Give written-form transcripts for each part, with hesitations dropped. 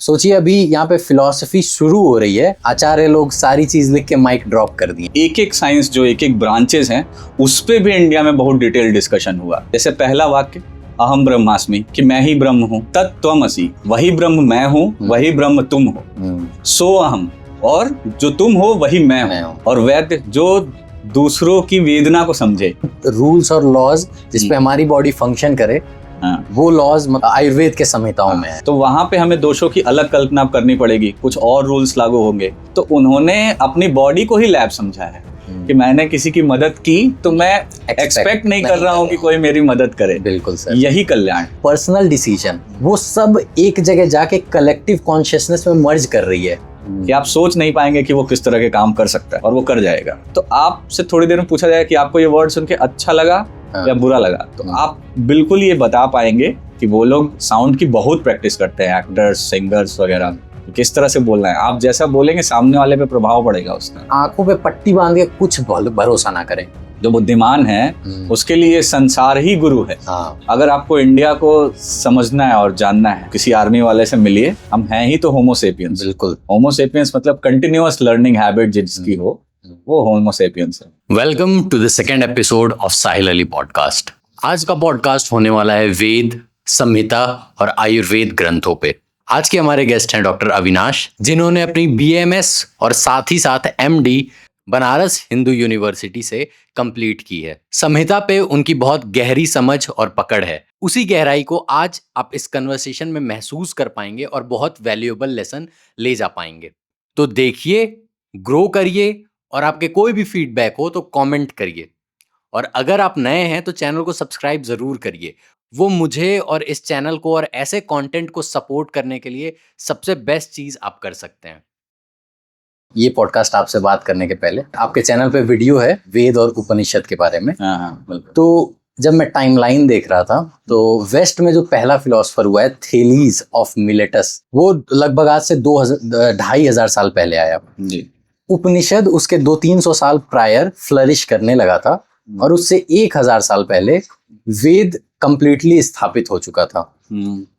सोचिए अभी यहाँ पे फिलॉसफी शुरू हो रही है, आचार्य लोग सारी चीज लिख के माइक ड्रॉप कर दिए। एक एक साइंस जो एक एक ब्रांचेस हैं उस पे भी इंडिया में बहुत डिटेल डिस्कशन हुआ। जैसे पहला वाक्य अहम ब्रह्मास्मि, कि मैं ही ब्रह्म हूँ, तत्त्वमसि, वही ब्रह्म मैं हूँ, वही ब्रह्म तुम हो, सो अहम, और जो तुम हो वही मैं हूँ, और वैद्य जो दूसरों की वेदना को समझे। रूल्स और लॉज जिसपे हमारी बॉडी फंक्शन करे, वो लॉज आयुर्वेद के संहिताओं में है। तो वहां पे हमें दोषों की अलग कल्पना करनी पड़ेगी, कुछ और रूल्स लागू होंगे। तो उन्होंने अपनी बॉडी को ही लैब समझा है कि मैंने किसी की मदद की तो मैं एक्सपेक्ट नहीं कर रहा हूँ कि कोई मेरी मदद करे। बिल्कुल सर, यही कल्याण। पर्सनल डिसीजन वो सब एक जगह जाके कलेक्टिव कॉन्शियसनेस में मर्ज कर रही है कि आप सोच नहीं पाएंगे कि वो किस तरह के काम कर सकता है, और वो कर जाएगा। तो आपसे थोड़ी देर में पूछा जाए कि आपको ये वर्ड सुन के अच्छा लगा या बुरा लगा, तो आप बिल्कुल ये बता पाएंगे कि वो लोग साउंड की बहुत प्रैक्टिस करते हैं, एक्टर्स, सिंगर्स वगैरह, किस तरह से बोलना है। आप जैसा बोलेंगे सामने वाले पे प्रभाव पड़ेगा उसका। आंखों पे पट्टी बांध के कुछ भरोसा ना करें। जो बुद्धिमान है उसके लिए संसार ही गुरु है। अगर आपको इंडिया को समझना है और जानना है, किसी आर्मी वाले से मिलिए, हम हैं ही तो होमो सेपियंस। बिल्कुल, होमो सेपियंस मतलब कंटिन्यूअस लर्निंग हैबिट जिसकी हो, वो होमो सेपियंस है। Welcome to the second episode of Sahil Ali podcast. आज का पॉडकास्ट होने वाला है वेद, संहिता और आयुर्वेद ग्रंथों पे। आज के हमारे गेस्ट हैं डॉक्टर अविनाश, जिन्होंने अपनी BMS और साथ ही साथ MD बनारस हिंदू यूनिवर्सिटी से कंप्लीट की है। संहिता पे उनकी बहुत गहरी समझ और पकड़ है। उसी गहराई को आज आप इस कन्वर्सेशन में महसूस कर पाएंगे और बहुत वैल्यूएबल लेसन ले जा पाएंगे। तो देखिए, ग्रो करिए, और आपके कोई भी फीडबैक हो तो कमेंट करिए, और अगर आप नए हैं तो चैनल को सब्सक्राइब जरूर करिए। वो मुझे और इस चैनल को और ऐसे कंटेंट को सपोर्ट करने के लिए सबसे बेस्ट चीज आप कर सकते हैं। ये पॉडकास्ट आपसे बात करने के पहले आपके चैनल पे वीडियो है वेद और उपनिषद के बारे में। तो जब मैं टाइमलाइन देख रहा था तो वेस्ट में जो पहला फिलोसफर हुआ है थेलीज ऑफ मिलेटस, वो लगभग आज से 2,500 साल पहले आया जी। उपनिषद उसके 200-300 साल प्रायर फ्लरिश करने लगा था, और उससे 1000 साल पहले वेद कंप्लीटली स्थापित हो चुका था।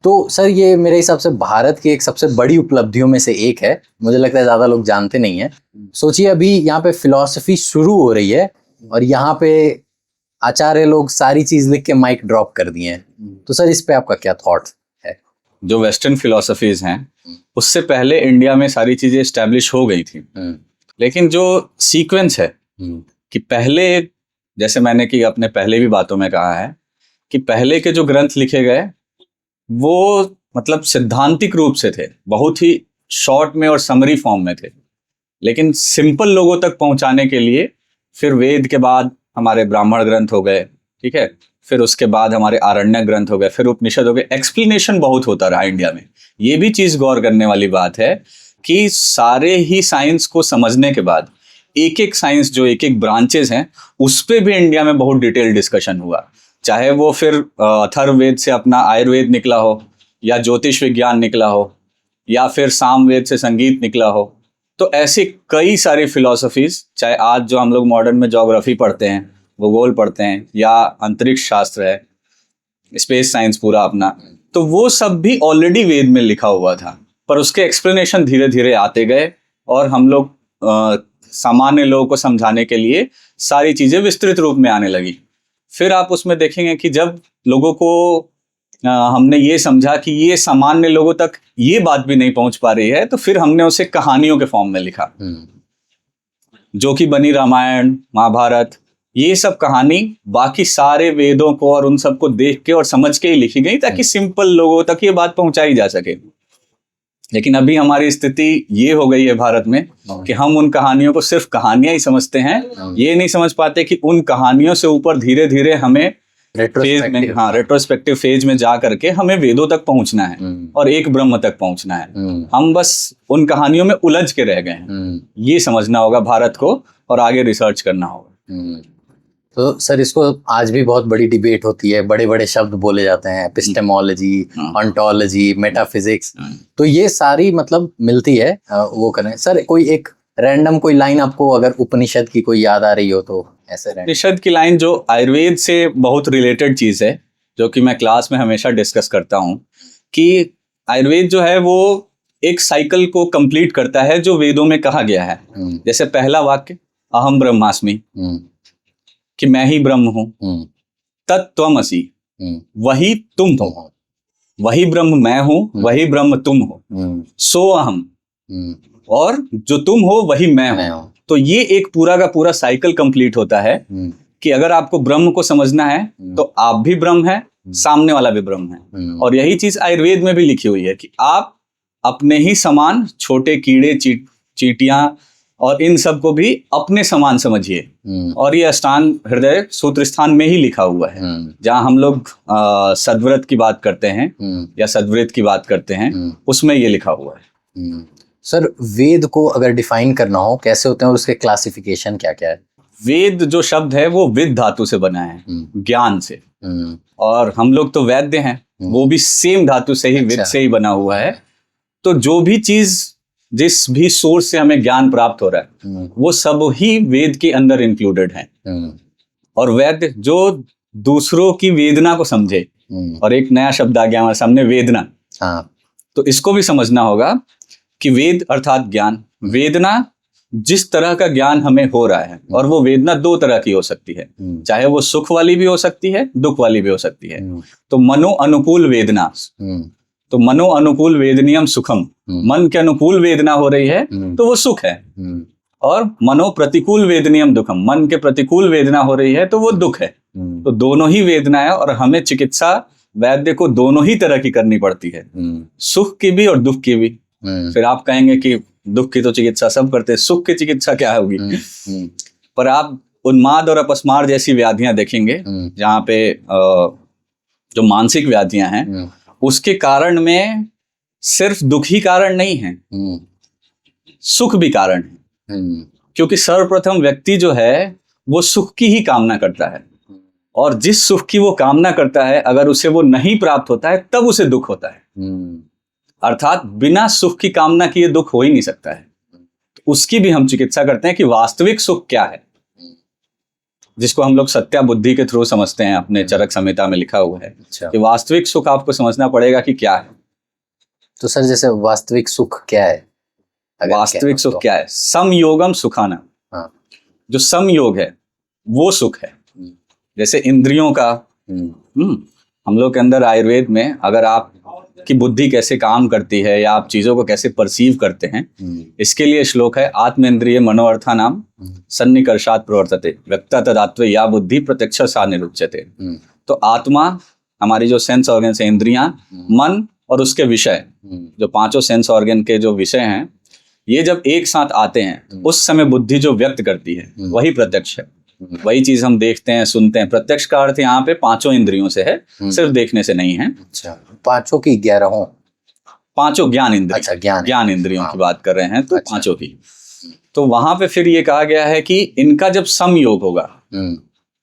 तो सर ये मेरे हिसाब से भारत की एक सबसे बड़ी उपलब्धियों में से एक है। मुझे लगता है ज्यादा लोग जानते नहीं है। सोचिए अभी यहाँ पे फिलॉसफी शुरू हो रही है और यहाँ पे आचार्य लोग सारी चीज लिख के माइक ड्रॉप कर दिए हैं। तो सर इस पे आपका क्या थॉट है? जो वेस्टर्न फिलोसफीज हैं उससे पहले इंडिया में सारी चीजें एस्टेब्लिश हो गई थी, लेकिन जो सीक्वेंस है कि पहले, जैसे मैंने कि अपने पहले भी बातों में कहा है कि पहले के जो ग्रंथ लिखे गए वो मतलब सिद्धांतिक रूप से थे, बहुत ही शॉर्ट में और समरी फॉर्म में थे, लेकिन सिंपल लोगों तक पहुंचाने के लिए फिर वेद के बाद हमारे ब्राह्मण ग्रंथ हो गए, ठीक है, फिर उसके बाद हमारे आरण्यक ग्रंथ हो गए, फिर उपनिषद हो गए। एक्सप्लेनेशन बहुत होता रहा इंडिया में। ये भी चीज गौर करने वाली बात है कि सारे ही साइंस को समझने के बाद एक एक साइंस जो एक एक ब्रांचेस हैं उस पे भी इंडिया में बहुत डिटेल डिस्कशन हुआ। चाहे वो फिर अथर्ववेद से अपना आयुर्वेद निकला हो, या ज्योतिष विज्ञान निकला हो, या फिर सामवेद से संगीत निकला हो। तो ऐसे कई सारे फिलॉसफीज, चाहे आज जो हम लोग मॉडर्न में ज्योग्राफी पढ़ते हैं, भूगोल पढ़ते हैं, या अंतरिक्ष शास्त्र है, स्पेस साइंस पूरा अपना, तो वो सब भी ऑलरेडी वेद में लिखा हुआ था, पर उसके एक्सप्लेनेशन धीरे धीरे आते गए और हम लोग सामान्य लोगों को समझाने के लिए सारी चीजें विस्तृत रूप में आने लगी। फिर आप उसमें देखेंगे कि जब लोगों को हमने ये समझा कि ये सामान्य लोगों तक ये बात भी नहीं पहुंच पा रही है, तो फिर हमने उसे कहानियों के फॉर्म में लिखा, जो कि बनी रामायण, महाभारत। ये सब कहानी बाकी सारे वेदों को और उन सबको देख के और समझ के ही लिखी गई, ताकि सिंपल लोगों तक ये बात पहुंचाई जा सके। लेकिन अभी हमारी स्थिति ये हो गई है भारत में कि हम उन कहानियों को सिर्फ कहानियां ही समझते हैं, ये नहीं समझ पाते कि उन कहानियों से ऊपर धीरे धीरे हमें रेट्रोस्पेक्टिव फेज में जा करके हमें वेदों तक पहुंचना है और एक ब्रह्म तक पहुंचना है। हम बस उन कहानियों में उलझ के रह गए हैं। ये समझना होगा भारत को और आगे रिसर्च करना होगा। तो सर इसको आज भी बहुत बड़ी डिबेट होती है, बड़े बड़े शब्द बोले जाते हैं, एपिस्टेमोलॉजी, ऑन्टोलॉजी, मेटाफिजिक्स, तो ये सारी मतलब मिलती है वो करें। सर कोई एक रैंडम कोई लाइन आपको अगर उपनिषद की कोई याद आ रही हो तो ऐसे उपनिषद की लाइन जो आयुर्वेद से बहुत रिलेटेड चीज है, जो कि मैं क्लास में हमेशा डिस्कस करता हूँ, कि आयुर्वेद जो है वो एक साइकिल को कंप्लीट करता है जो वेदों में कहा गया है। जैसे पहला वाक्य अहम ब्रह्मास्मि, कि मैं ही ब्रह्म हूं, तत्त्वमसि, वही तुम हो, वही ब्रह्म मैं हूं, वही ब्रह्म तुम हो, सो अहम, और जो तुम हो वही मैं हूं। तो ये एक पूरा का पूरा साइकिल कंप्लीट होता है कि अगर आपको ब्रह्म को समझना है तो आप भी ब्रह्म है, सामने वाला भी ब्रह्म है। और यही चीज आयुर्वेद में भी लिखी हुई है कि आप अपने ही समान छोटे कीड़े चींटियां और इन सब को भी अपने समान समझिए। और ये अष्टांग हृदय सूत्र स्थान में ही लिखा हुआ है, जहां हम लोग सद्व्रत की बात करते हैं या सद्वृत की बात करते हैं, उसमें ये लिखा हुआ है। सर, वेद को अगर डिफाइन करना हो कैसे होते हैं और उसके क्लासिफिकेशन क्या क्या है? वेद जो शब्द है वो विद धातु से बना है, ज्ञान से। और हम लोग तो वैद्य हैं, वो भी सेम धातु से ही, विद से ही बना हुआ है। तो जो भी चीज जिस भी सोर्स से हमें ज्ञान प्राप्त हो रहा है वो सब ही वेद के अंदर इंक्लूडेड है। और वैद्य जो दूसरों की वेदना को समझे, और एक नया शब्द आ गया हमारे सामने, वेदना। तो इसको भी समझना होगा कि वेद अर्थात ज्ञान, वेदना जिस तरह का ज्ञान हमें हो रहा है, और वो वेदना दो तरह की हो सकती है, चाहे वो सुख वाली भी हो सकती है, दुख वाली भी हो सकती है। तो मनो अनुकूल वेदना, तो मनो अनुकूल वेदनियम सुखम, मन के अनुकूल वेदना हो रही है तो वो सुख है। और मनो प्रतिकूल वेदनियम दुखम, मन के प्रतिकूल वेदना हो रही है तो वो दुख है। तो दोनों ही वेदना है, और हमें चिकित्सा वैद्य को दोनों ही तरह की करनी पड़ती है, सुख की भी और दुख की भी। फिर आप कहेंगे कि दुख की तो चिकित्सा सब करते हैं, सुख की चिकित्सा क्या होगी? पर आप उन्माद और अपस्मार जैसी व्याधियां देखेंगे, जहाँ पे जो मानसिक व्याधियां हैं, उसके कारण में सिर्फ दुख ही कारण नहीं है, सुख भी कारण है। क्योंकि सर्वप्रथम व्यक्ति जो है वो सुख की ही कामना करता है, और जिस सुख की वो कामना करता है अगर उसे वो नहीं प्राप्त होता है तब उसे दुख होता है। अर्थात बिना सुख की कामना किए दुख हो ही नहीं सकता है। तो उसकी भी हम चिकित्सा करते हैं कि वास्तविक सुख क्या है, जिसको हम लोग सत्या बुद्धि के थ्रू समझते हैं। अपने चरक संहिता में लिखा हुआ है कि वास्तविक सुख आपको समझना पड़ेगा कि क्या है। तो सर, जैसे वास्तविक सुख क्या है? वास्तविक सुख क्या है? समयोगम सुखाना। जो समयोग है वो सुख है। जैसे इंद्रियों का, हम लोग के अंदर आयुर्वेद में अगर आप की बुद्धि कैसे काम करती है या आप चीजों को कैसे परसीव करते हैं, इसके लिए श्लोक है, आत्मेन्द्रिय मनोअर्था नाम सन्निकर्षात् प्रवर्तते व्यक्ता तदात्व या बुद्धि प्रत्यक्ष सा निरुच्यते। तो आत्मा, हमारी जो सेंस ऑर्गन है, इंद्रियां, मन और उसके विषय, जो पांचों सेंस ऑर्गन के जो विषय हैं, ये जब एक साथ आते हैं उस समय बुद्धि जो व्यक्त करती है वही प्रत्यक्ष है। वही चीज हम देखते हैं, सुनते हैं। प्रत्यक्ष का अर्थ यहाँ पे पांचों इंद्रियों से है, सिर्फ देखने से नहीं है। अच्छा, पांचों की 11 पांचों ज्ञान इंद्रिय, अच्छा, ज्ञान इंद्रियों की बात कर रहे हैं, तो पांचों की। तो वहां पे फिर ये कहा गया है कि इनका जब समयोग होगा,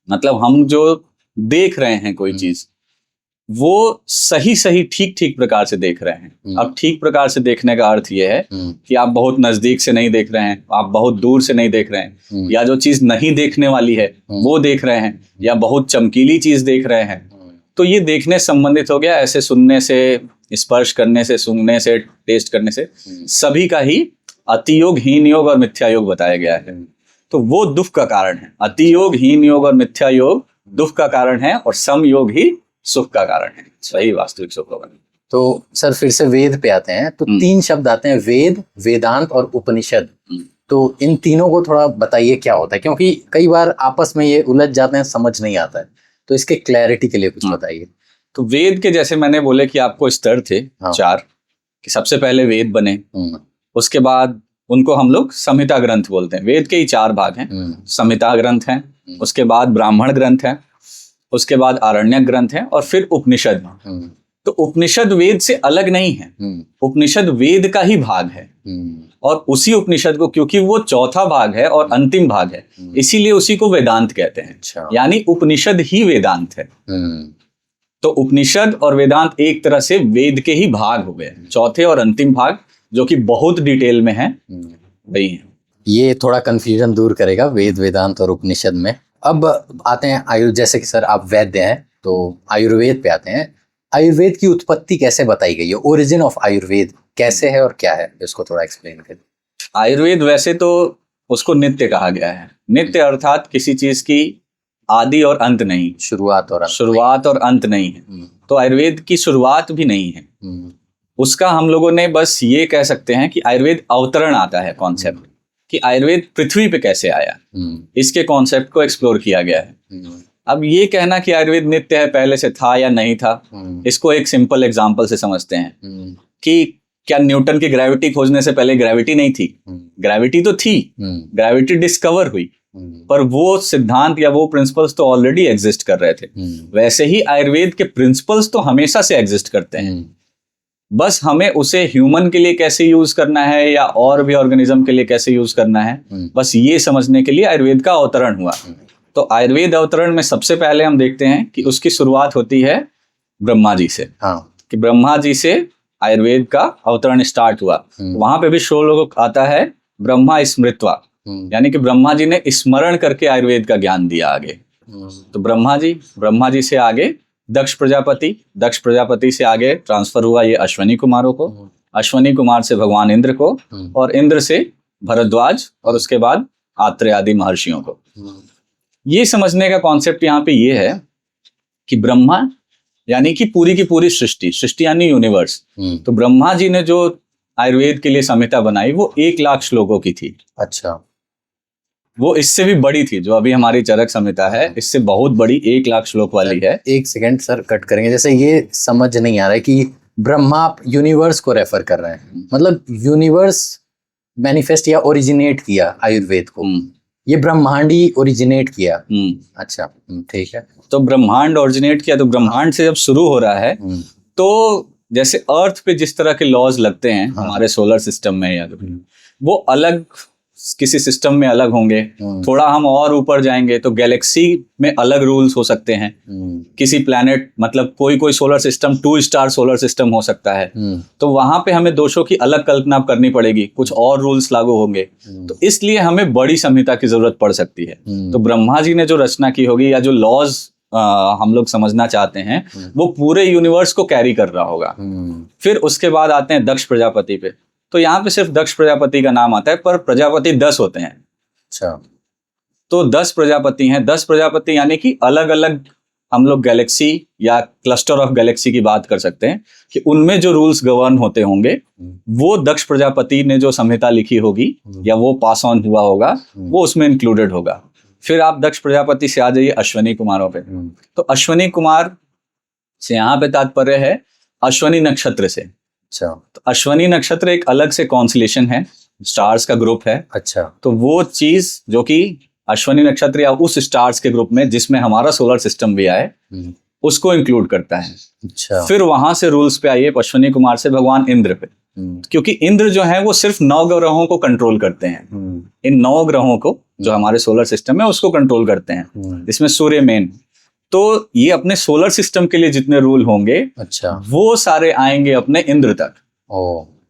मतलब हम जो देख रहे हैं कोई चीज, वो सही ठीक प्रकार से देख रहे हैं। अब ठीक प्रकार से देखने का अर्थ ये है कि आप बहुत नजदीक से नहीं देख रहे हैं, आप बहुत दूर से नहीं देख रहे हैं, या जो चीज नहीं देखने वाली है वो देख रहे हैं, या बहुत चमकीली चीज देख रहे हैं। तो ये देखने संबंधित हो गया। ऐसे सुनने से, स्पर्श करने से, सूंघने से, टेस्ट करने से, सभी का ही अतियोग, हीन योग और मिथ्या योग बताया गया है। तो वो दुख का कारण है। अतियोग, हीन योग और मिथ्या योग दुख का कारण है, और समयोग ही सुख का कारण है। सही वास्तविक सुख होगा। तो सर, फिर से वेद पे आते हैं। तो 3 शब्द आते हैं, वेद, वेदांत और उपनिषद। तो इन तीनों को थोड़ा बताइए क्या होता है, क्योंकि कई बार आपस में ये उलझ जाते हैं, समझ नहीं आता है। तो इसके क्लैरिटी के लिए कुछ बताइए। तो वेद के, जैसे मैंने बोले कि आपको स्तर थे 4, कि सबसे पहले वेद बने, उसके बाद उनको हम लोग संहिता ग्रंथ बोलते हैं। वेद के ही 4 भाग हैं। संहिता ग्रंथ हैं, उसके बाद ब्राह्मण ग्रंथ हैं, उसके बाद आरण्यक ग्रंथ है, और फिर उपनिषद। तो उपनिषद वेद से अलग नहीं है, उपनिषद वेद का ही भाग है। और उसी उपनिषद को, क्योंकि वो चौथा भाग है और अंतिम भाग है, इसीलिए उसी को वेदांत कहते हैं। यानी उपनिषद ही वेदांत है। तो उपनिषद और वेदांत एक तरह से वेद के ही भाग हो गए। चौथे और अंतिम भाग जो कि बहुत डिटेल में है, वही है। ये थोड़ा कंफ्यूजन दूर करेगा वेद, वेदांत और उपनिषद में। अब आते हैं आयुर्वेद। जैसे कि सर आप वैद्य हैं, तो आयुर्वेद पे आते हैं। आयुर्वेद की उत्पत्ति कैसे बताई गई है? ओरिजिन ऑफ आयुर्वेद कैसे है और क्या है, इसको थोड़ा एक्सप्लेन करें। आयुर्वेद वैसे तो उसको नित्य कहा गया है। नित्य अर्थात किसी चीज की आदि और अंत नहीं, शुरुआत और शुरुआत और अंत नहीं है। तो आयुर्वेद की शुरुआत भी नहीं है। उसका हम लोगों ने बस ये कह सकते हैं कि आयुर्वेद अवतरण आता है, कॉन्सेप्ट कि आयुर्वेद पृथ्वी पे कैसे आया, इसके कॉन्सेप्ट को एक्सप्लोर किया गया है। अब ये कहना कि आयुर्वेद नित्य है, पहले से था या नहीं था, इसको एक सिंपल एग्जांपल से समझते हैं कि क्या न्यूटन की ग्रेविटी खोजने से पहले ग्रेविटी नहीं थी? ग्रेविटी तो थी, ग्रेविटी डिस्कवर हुई, पर वो सिद्धांत या वो प्रिंसिपल्स तो ऑलरेडी एग्जिस्ट कर रहे थे। वैसे ही आयुर्वेद के प्रिंसिपल्स तो हमेशा से एग्जिस्ट करते हैं, बस हमें उसे ह्यूमन के लिए कैसे यूज करना है या और भी ऑर्गेनिज्म के लिए कैसे यूज करना है, बस ये समझने के लिए आयुर्वेद का अवतरण हुआ। तो आयुर्वेद अवतरण में सबसे पहले हम देखते हैं कि उसकी शुरुआत होती है ब्रह्मा जी से। कि ब्रह्मा जी से आयुर्वेद का अवतरण स्टार्ट हुआ। वहां पे भी श्लोक आता है ब्रह्मा स्मृत्वा, यानी कि ब्रह्मा जी ने स्मरण करके आयुर्वेद का ज्ञान दिया आगे। तो ब्रह्मा जी से आगे दक्ष प्रजापति से आगे ट्रांसफर हुआ ये अश्वनी कुमारों को, अश्वनी कुमार से भगवान इंद्र को, और इंद्र से भरद्वाज, और उसके बाद आत्रेय आदि महर्षियों को। ये समझने का कॉन्सेप्ट यहाँ पे ये है कि ब्रह्मा यानी कि पूरी की पूरी सृष्टि यानी यूनिवर्स। तो ब्रह्मा जी ने जो आयुर्वेद के लिए संहिता बनाई वो 1,00,000 श्लोकों की थी। अच्छा, वो इससे भी बड़ी थी, जो अभी हमारी चरक संहिता है इससे बहुत बड़ी 1,00,000 श्लोक वाली है। एक सेकंड सर, कट करेंगे। जैसे ये समझ नहीं आ रहा है कि ब्रह्मा यूनिवर्स को रेफर कर रहे हैं, मतलब यूनिवर्स मैनिफेस्ट या ओरिजिनेट किया आयुर्वेद को, ये ब्रह्मांड ही ओरिजिनेट किया। अच्छा, ठीक है। तो ब्रह्मांड ओरिजिनेट किया, तो ब्रह्मांड से जब शुरू हो रहा है तो जैसे अर्थ पे जिस तरह के लॉज लगते हैं हमारे सोलर सिस्टम में, या वो अलग किसी सिस्टम में अलग होंगे। थोड़ा हम और ऊपर जाएंगे तो गैलेक्सी में अलग रूल्स हो सकते हैं। किसी प्लैनेट, मतलब कोई solar system 2 star solar system हो सकता है, तो वहां पे हमें दोषों की अलग कल्पना करनी पड़ेगी, कुछ और रूल्स लागू होंगे। तो इसलिए हमें बड़ी संहिता की जरूरत पड़ सकती है। तो ब्रह्मा जी ने जो रचना की होगी या जो लॉज हम लोग समझना चाहते हैं वो पूरे यूनिवर्स को कैरी कर रहा होगा। फिर उसके बाद आते हैं दक्ष प्रजापति पे। तो यहाँ पे सिर्फ दक्ष प्रजापति का नाम आता है, पर प्रजापति 10 होते हैं। अच्छा, तो 10 प्रजापति हैं। 10 प्रजापति यानी कि अलग अलग हम लोग गैलेक्सी या क्लस्टर ऑफ गैलेक्सी की बात कर सकते हैं कि उनमें जो रूल्स गवर्न होते होंगे वो दक्ष प्रजापति ने जो संहिता लिखी होगी या वो पास ऑन हुआ होगा वो उसमें इंक्लूडेड होगा। फिर आप दक्ष प्रजापति से आ जाइए अश्वनी कुमारों पे। तो अश्वनी कुमार से यहाँ पे तात्पर्य है अश्वनी नक्षत्र से। अच्छा, तो अश्वनी नक्षत्र एक अलग से कॉन्स्टेलेशन है, स्टार्स का ग्रुप है। अच्छा, तो वो चीज जो कि अश्वनी नक्षत्र या उस स्टार्स के ग्रुप में जिसमें हमारा सोलर सिस्टम भी आए उसको इंक्लूड करता है। अच्छा, फिर वहां से रूल्स पे आइए अश्वनी कुमार से भगवान इंद्र पे, क्योंकि इंद्र जो है वो सिर्फ 9 ग्रहों को कंट्रोल करते हैं। इन 9 ग्रहों को जो हमारे सोलर सिस्टम है उसको कंट्रोल करते हैं, इसमें सूर्य मेन। तो ये अपने सोलर सिस्टम के लिए जितने रूल होंगे, अच्छा, वो सारे आएंगे अपने इंद्र तक।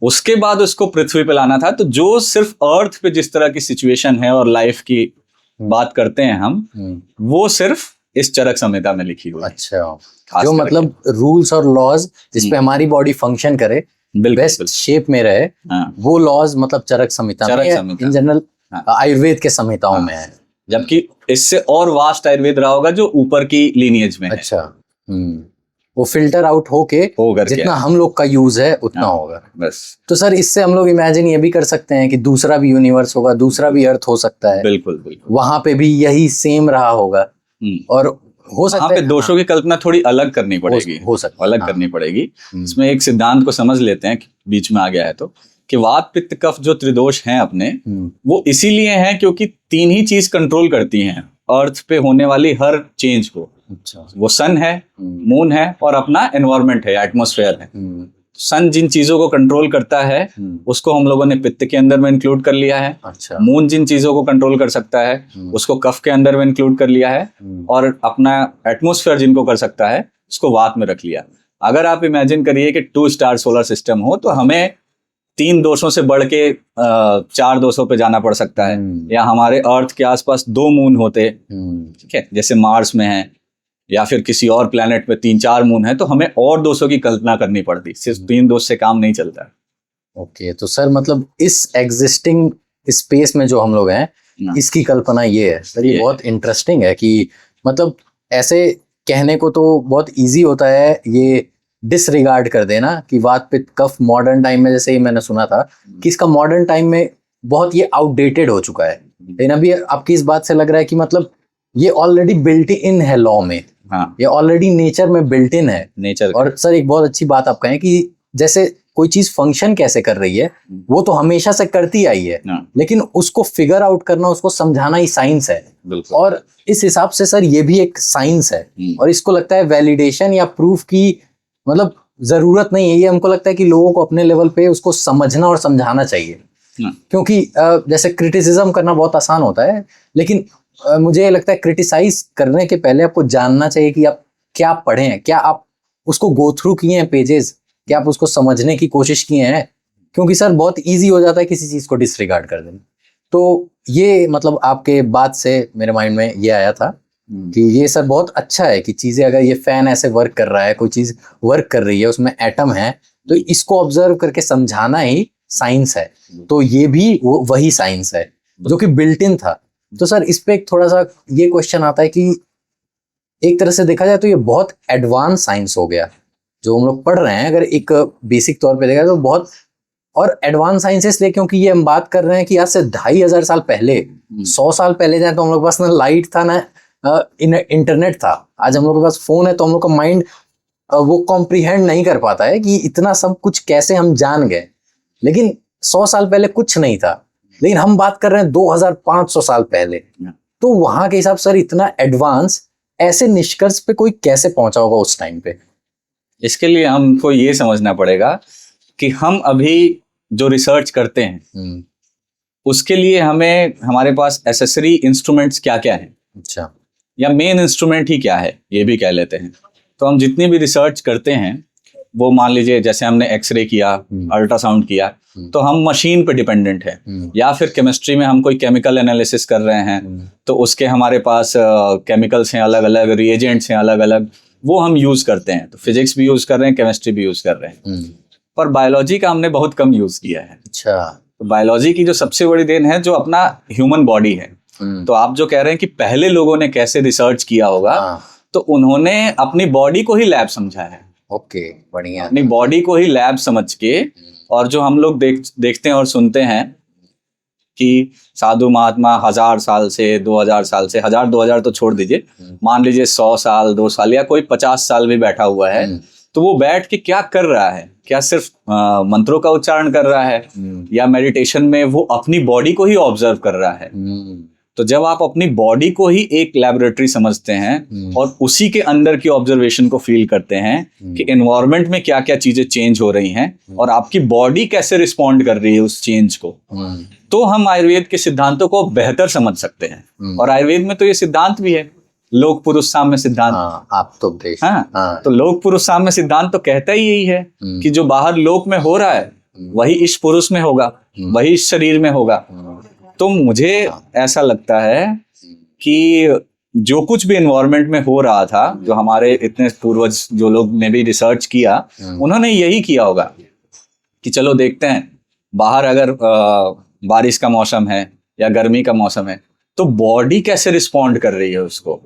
उसके बाद उसको पृथ्वी पे लाना था। तो जो सिर्फ अर्थ पे जिस तरह की सिचुएशन है और लाइफ की बात करते हैं हम, वो सिर्फ इस चरक संहिता में लिखी हुई। अच्छा, जो मतलब रूल्स और लॉज जिसपे हमारी बॉडी फंक्शन करे, बेस्ट शेप में रहे, वो लॉज मतलब चरक संहिता में इन जनरल आयुर्वेद के संहिताओं में है। जबकि इससे और वास्ट आयुर्वेद रहा होगा जो ऊपर की लीनिएज में है। अच्छा, वो फिल्टर आउट होके जितना हम लोग का यूज है उतना होगा बस। तो सर इससे हम लोग इमेजिन ये भी कर सकते हैं कि दूसरा भी यूनिवर्स होगा, दूसरा भी अर्थ हो सकता है। बिल्कुल बिल्कुल, वहां पे भी यही सेम रहा होगा और हो सकता है दोषों की कल्पना थोड़ी अलग करनी पड़ेगी, हो सकता है अलग करनी पड़ेगी। इसमें एक सिद्धांत को समझ लेते हैं, बीच में आ गया है तो, कि वात पित्त कफ जो त्रिदोष हैं अपने, वो इसीलिए हैं क्योंकि 3 ही चीज कंट्रोल करती हैं अर्थ पे होने वाली हर चेंज को। अच्छा, वो सन है, मून है और अपना एनवायरनमेंट है, एटमॉस्फेयर है। सन जिन चीजों को कंट्रोल करता है उसको हम लोगों ने पित्त के अंदर में इंक्लूड कर लिया है। अच्छा, मून जिन चीजों को कंट्रोल कर सकता है उसको कफ के अंदर में इंक्लूड कर लिया है, और अपना एटमॉस्फेयर जिनको कर सकता है उसको वात में रख लिया। अगर आप इमेजिन करिए कि 2 स्टार सोलर सिस्टम हो तो हमें 3 दोषों से बढ़ के 4 दोषों पे जाना पड़ सकता है, या हमारे अर्थ के आसपास 2 मून होते, ठीक है, जैसे मार्स में है, या फिर किसी और प्लेनेट में 3-4 मून है, तो हमें और 200 की कल्पना करनी पड़ती। सिर्फ 3-2 से काम नहीं चलता है। ओके, तो सर मतलब इस एग्जिस्टिंग स्पेस में जो हम लोग हैं, इसकी कल्पना ये है सर। ये बहुत इंटरेस्टिंग है कि मतलब ऐसे कहने को तो बहुत इजी होता है ये डिसरिगार्ड कर देना कि वात पित्त कफ मॉडर्न टाइम में, जैसे ही मैंने सुना था कि इसका मॉडर्न टाइम में बहुत ये आउटडेटेड हो चुका है, लेकिन अभी आपकी इस बात से लग रहा है कि मतलब ये ऑलरेडी बिल्ट इन है लॉ में। हाँ, ये ऑलरेडी नेचर में बिल्ट इन है नेचर। और सर एक बहुत अच्छी बात आप कहें कि जैसे कोई चीज फंक्शन कैसे कर रही है वो तो हमेशा से करती आई है, लेकिन उसको फिगर आउट करना, उसको समझाना ही साइंस है। और इस हिसाब से सर ये भी एक साइंस है और इसको लगता है वैलिडेशन या प्रूफ की मतलब जरूरत नहीं है। ये हमको लगता है कि लोगों को अपने लेवल पे उसको समझना और समझाना चाहिए, क्योंकि जैसे क्रिटिसिज्म करना बहुत आसान होता है, लेकिन मुझे ये लगता है क्रिटिसाइज करने के पहले आपको जानना चाहिए कि आप क्या पढ़े हैं, क्या आप उसको गो थ्रू किए हैं पेजेस, क्या आप उसको समझने की कोशिश किए हैं, क्योंकि सर बहुत इजी हो जाता है किसी चीज को डिसरिगार्ड कर देना। तो ये मतलब आपके बात से मेरे माइंड में ये आया था कि ये सर बहुत अच्छा है कि चीजें, अगर ये फैन ऐसे वर्क कर रहा है, कोई चीज वर्क कर रही है, उसमें एटम है, तो इसको ऑब्जर्व करके समझाना ही साइंस है। तो ये भी वही साइंस है जो कि बिल्ट इन था। तो सर इस पे एक थोड़ा सा ये क्वेश्चन आता है कि एक तरह से देखा जाए तो ये बहुत एडवांस साइंस हो गया जो हम लोग पढ़ रहे हैं, अगर एक बेसिक तौर पे देखा जाए तो बहुत और एडवांस साइंस इसलिए क्योंकि ये हम बात कर रहे हैं कि आज से 2500 साल पहले, 100 साल पहले जाए तो हम लोग के पास ना लाइट था ना इंटरनेट था। आज हम लोग के पास फोन है तो हम लोग का माइंड वो कॉम्प्रिहेंड नहीं कर पाता है कि इतना सब कुछ कैसे हम जान गए। लेकिन 100 साल पहले कुछ नहीं था, लेकिन हम बात कर रहे हैं 2500 साल पहले, तो वहां के हिसाब सर इतना एडवांस ऐसे निष्कर्ष पे कोई कैसे पहुंचा होगा उस टाइम पे? इसके लिए हमको ये समझना पड़ेगा कि हम अभी जो रिसर्च करते हैं उसके लिए हमें हमारे पास एसेसरी इंस्ट्रूमेंट्स क्या क्या हैं, अच्छा, या मेन इंस्ट्रूमेंट ही क्या है ये भी कह लेते हैं। तो हम जितनी भी रिसर्च करते हैं वो मान लीजिए जैसे हमने एक्सरे किया, अल्ट्रासाउंड किया, तो हम मशीन पे डिपेंडेंट है, या फिर केमिस्ट्री में हम कोई केमिकल एनालिसिस कर रहे हैं तो उसके हमारे पास केमिकल्स हैं अलग अलग, रिएजेंट्स हैं अलग अलग, वो हम यूज करते हैं। तो फिजिक्स भी यूज कर रहे हैं, केमिस्ट्री भी यूज कर रहे हैं, पर बायोलॉजी का हमने बहुत कम यूज किया है। अच्छा, तो बायोलॉजी की जो सबसे बड़ी देन है जो अपना ह्यूमन बॉडी है। तो आप जो कह रहे हैं कि पहले लोगों ने कैसे रिसर्च किया होगा, तो उन्होंने अपनी बॉडी को ही लैब समझा है। ओके, बढ़िया। अपनी बॉडी को ही लैब समझ के, और जो हम लोग देखते हैं और सुनते हैं कि साधु महात्मा 1000 साल से 2000 साल से, 1000-2000 तो छोड़ दीजिए, मान लीजिए 100 साल 2 साल या कोई 50 साल भी बैठा हुआ है, तो वो बैठ के क्या कर रहा है? क्या सिर्फ मंत्रों का उच्चारण कर रहा है, या मेडिटेशन में वो अपनी बॉडी को ही ऑब्जर्व कर रहा है? तो जब आप अपनी बॉडी को ही एक लैबोरेटरी समझते हैं और उसी के अंदर की ऑब्जर्वेशन को फील करते हैं कि एनवायरनमेंट में क्या क्या चीजें चेंज हो रही हैं और आपकी बॉडी कैसे रिस्पॉन्ड कर रही है उस चेंज को, तो हम आयुर्वेद के सिद्धांतों को बेहतर समझ सकते हैं। और आयुर्वेद में तो ये सिद्धांत भी है, लोक पुरुष साम्य सिद्धांत। आप तो तो लोक पुरुष साम्य सिद्धांत तो कहता ही यही है कि जो बाहर लोक में हो रहा है वही इस पुरुष में होगा, वही इस शरीर में होगा। तो मुझे ऐसा लगता है कि जो कुछ भी एनवायरनमेंट में हो रहा था, जो हमारे इतने पूर्वज जो लोग ने भी रिसर्च किया, उन्होंने यही किया होगा कि चलो देखते हैं बाहर अगर बारिश का मौसम है या गर्मी का मौसम है तो बॉडी कैसे रिस्पॉन्ड कर रही है उसको,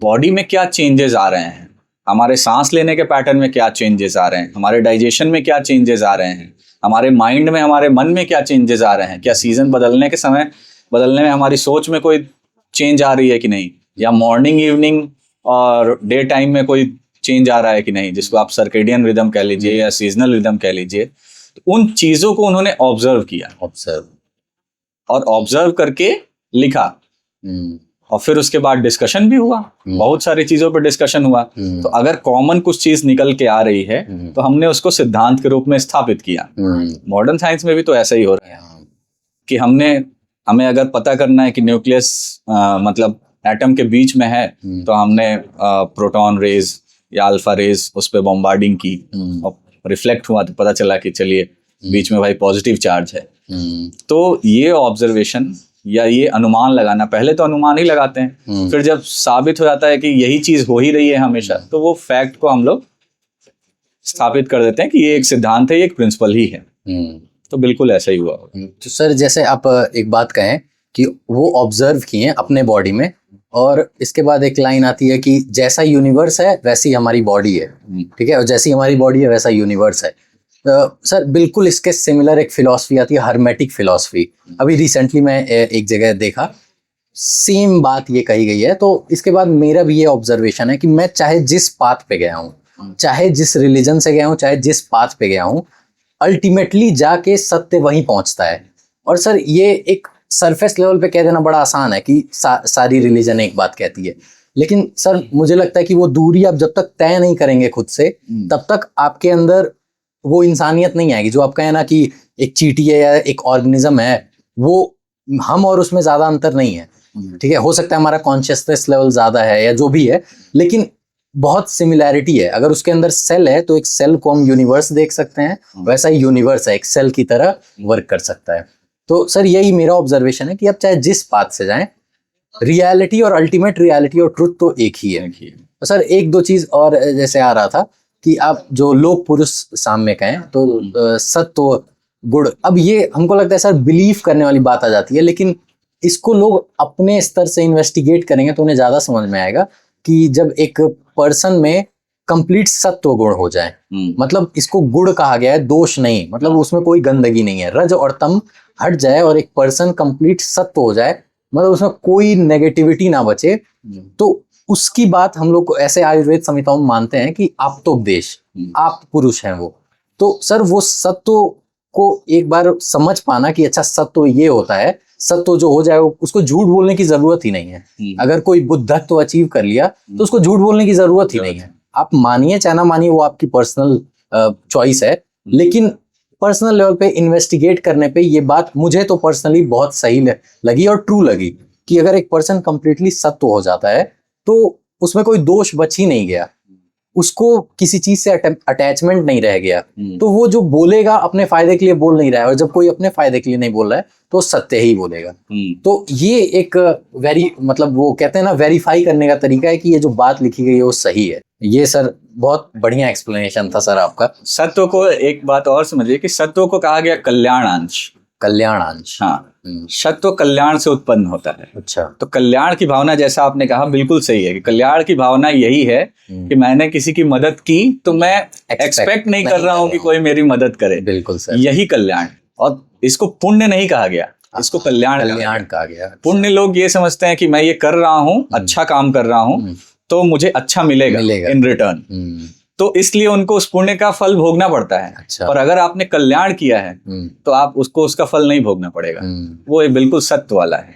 बॉडी में क्या चेंजेस आ रहे हैं, हमारे सांस लेने के पैटर्न में क्या चेंजेस आ रहे हैं, हमारे डाइजेशन में क्या चेंजेस आ रहे हैं, हमारे माइंड में, हमारे मन में क्या चेंजेस आ रहे हैं, क्या सीजन बदलने के समय बदलने में हमारी सोच में कोई चेंज आ रही है कि नहीं, या मॉर्निंग इवनिंग और डे टाइम में कोई चेंज आ रहा है कि नहीं, जिसको आप सर्केडियन रिदम कह लीजिए या सीजनल रिदम कह लीजिए। तो उन चीजों को उन्होंने ऑब्जर्व किया, और ऑब्जर्व करके लिखा, और फिर उसके बाद डिस्कशन भी हुआ, बहुत सारी चीजों पर डिस्कशन हुआ। तो अगर कॉमन कुछ चीज निकल के आ रही है तो हमने उसको सिद्धांत के रूप में स्थापित किया। मॉडर्न साइंस में भी तो ऐसा ही हो रहा है कि हमें अगर पता करना है कि न्यूक्लियस मतलब एटम के बीच में है, तो हमने प्रोटॉन रेज या अल्फा रेज उस पर बॉम्बार्डिंग की और रिफ्लेक्ट हुआ तो पता चला कि चलिए बीच में भाई पॉजिटिव चार्ज है। तो ये ऑब्जर्वेशन या ये अनुमान लगाना, पहले तो अनुमान ही लगाते हैं, फिर जब साबित हो जाता है कि यही चीज हो ही रही है हमेशा, तो वो फैक्ट को हम लोग स्थापित कर देते हैं कि ये एक सिद्धांत है, ये एक प्रिंसिपल ही है। तो बिल्कुल ऐसा ही हुआ। तो सर जैसे आप एक बात कहें कि वो ऑब्जर्व किए अपने बॉडी में, और इसके बाद एक लाइन आती है कि जैसा यूनिवर्स है वैसी हमारी बॉडी है, ठीक है, और जैसी हमारी बॉडी है वैसा यूनिवर्स है। सर बिल्कुल इसके सिमिलर एक फिलॉसफी आती है, हर्मेटिक फिलॉसफी। अभी रिसेंटली मैं एक जगह देखा, सेम बात ये कही गई है। तो इसके बाद मेरा भी ये ऑब्जर्वेशन है कि मैं चाहे जिस पाथ पे गया हूँ, चाहे जिस रिलीजन से गया हूँ, चाहे जिस पाथ पे गया हूँ, अल्टीमेटली जाके सत्य वहीं पहुंचता है। और सर ये एक सरफेस लेवल पे कह देना बड़ा आसान है कि सारी रिलीजन एक बात कहती है, लेकिन सर मुझे लगता है कि वो दूरी आप जब तक तय नहीं करेंगे खुद से, तब तक आपके अंदर वो इंसानियत नहीं आएगी। जो आप कहें ना कि एक चींटी है या एक ऑर्गेनिज्म है, वो हम और उसमें ज्यादा अंतर नहीं है, ठीक है। हो सकता है हमारा कॉन्शियसनेस लेवल ज्यादा है या जो भी है, लेकिन बहुत सिमिलैरिटी है। अगर उसके अंदर सेल है तो एक सेल को हम यूनिवर्स देख सकते हैं, वैसा ही यूनिवर्स है, एक सेल की तरह वर्क कर सकता है। तो सर यही मेरा ऑब्जर्वेशन है कि आप चाहे जिस पाथ से जाएं, रियलिटी और अल्टीमेट रियलिटी और ट्रुथ तो एक ही है। तो सर एक दो चीज और जैसे आ रहा था कि आप जो लोक पुरुष साम्य कहें तो सत्व गुण, अब ये हमको लगता है सर बिलीव करने वाली बात आ जाती है, लेकिन इसको लोग अपने स्तर से इन्वेस्टिगेट करेंगे तो उन्हें ज्यादा समझ में आएगा कि जब एक पर्सन में कंप्लीट सत्व गुण हो जाए, मतलब इसको गुण कहा गया है, दोष नहीं, मतलब उसमें कोई गंदगी नहीं है, रज और तम हट जाए और एक पर्सन कंप्लीट सत्व हो जाए, मतलब उसमें कोई नेगेटिविटी ना बचे, तो उसकी बात हम लोग ऐसे आयुर्वेद संहिताओं में मानते हैं कि आप्तोपदेश, आप पुरुष हैं वो। तो सर वो सत्व को एक बार समझ पाना कि अच्छा सत्व ये होता है, सत्व जो हो जाए उसको झूठ बोलने की जरूरत ही नहीं है। अगर कोई बुद्धत्व अचीव कर लिया तो उसको झूठ बोलने की जरूरत ही नहीं है। आप मानिए चाहे ना मानिए, वो आपकी पर्सनल चॉइस है, लेकिन पर्सनल लेवल पे इन्वेस्टिगेट करने पे ये बात मुझे तो पर्सनली बहुत सही लगी और ट्रू लगी कि अगर एक पर्सन कंप्लीटली सत्व हो जाता है तो उसमें कोई दोष बच ही नहीं गया, उसको किसी चीज से अटैचमेंट नहीं रह गया, तो वो जो बोलेगा अपने फायदे के लिए बोल नहीं रहा है, और जब कोई अपने फायदे के लिए नहीं बोल रहा है तो सत्य ही बोलेगा। तो ये एक मतलब वो कहते हैं ना, वेरीफाई करने का तरीका है कि ये जो बात लिखी गई है वो सही है। ये सर बहुत बढ़िया एक्सप्लेनेशन था सर आपका। सत्व को एक बात और समझिए कि सत्व को कहा गया कल्याणांश। कल्याणांश, हाँ, सत्व कल्याण से उत्पन्न होता है। अच्छा, तो कल्याण की भावना, जैसा आपने कहा, बिल्कुल सही है कि कल्याण की भावना यही है कि मैंने किसी की मदद की तो मैं एक्सपेक्ट नहीं कर रहा हूं कि कोई मेरी मदद करे। बिल्कुल सर, यही कल्याण। और इसको पुण्य नहीं कहा गया, इसको कल्याण कहा गया। पुण्य लोग ये समझते हैं कि मैं ये कर रहा हूँ, अच्छा काम कर रहा हूँ तो मुझे अच्छा मिलेगा इन रिटर्न, तो इसलिए उनको उस पुण्य का फल भोगना पड़ता है। अच्छा। और अगर आपने कल्याण किया है तो आप उसको उसका फल नहीं भोगना पड़ेगा। वो एक बिल्कुल सत्य वाला है।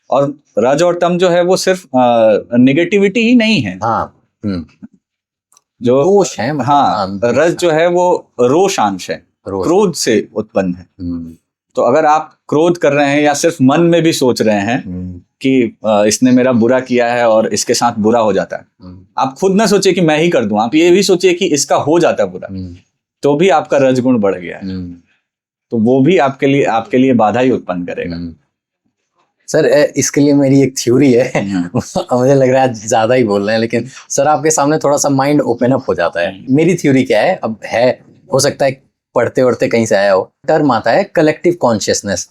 और रज और तम जो है वो सिर्फ नेगेटिविटी ही नहीं है। हाँ, जो रोष है, हाँ, रज जो है वो रोषांश है, क्रोध से उत्पन्न है। तो अगर आप क्रोध कर रहे हैं या सिर्फ मन में भी सोच रहे हैं कि इसने मेरा बुरा किया है और इसके साथ बुरा हो जाता है, आप खुद ना सोचिए कि मैं ही कर दूं, आप ये भी सोचिए कि इसका हो जाता है बुरा, तो भी आपका रजगुण बढ़ गया है। तो वो भी आपके लिए बाधा ही उत्पन्न करेगा। सर इसके लिए मेरी एक थ्योरी है मुझे लग रहा है आज ज्यादा ही बोल रहे हैं, लेकिन सर आपके सामने थोड़ा सा माइंड ओपन अप हो जाता है। मेरी थ्योरी क्या है, अब है, हो सकता है पढ़ते वढ़ते कहीं से आया हो, टर्म आता है कलेक्टिव कॉन्शियसनेस।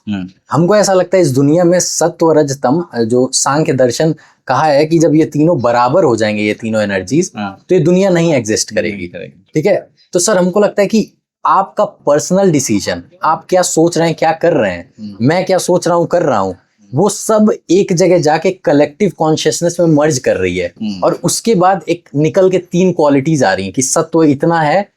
हमको ऐसा लगता है इस दुनिया में सत्व रज तम, जो सांख्य दर्शन कहा है कि जब ये तीनों बराबर हो जाएंगे, ये तीनों एनर्जीज, तो ये दुनिया नहीं एग्जिस्ट करेगी। ठीक है, तो सर हमको लगता है कि आपका पर्सनल डिसीजन, आप क्या सोच रहे हैं, क्या कर रहे हैं, मैं क्या सोच रहा हूँ, कर रहा हूँ, वो सब एक जगह जाके कलेक्टिव कॉन्शियसनेस में मर्ज कर रही है। और उसके बाद एक निकल के तीन क्वालिटीज आ रही हैं कि सत्व इतना है,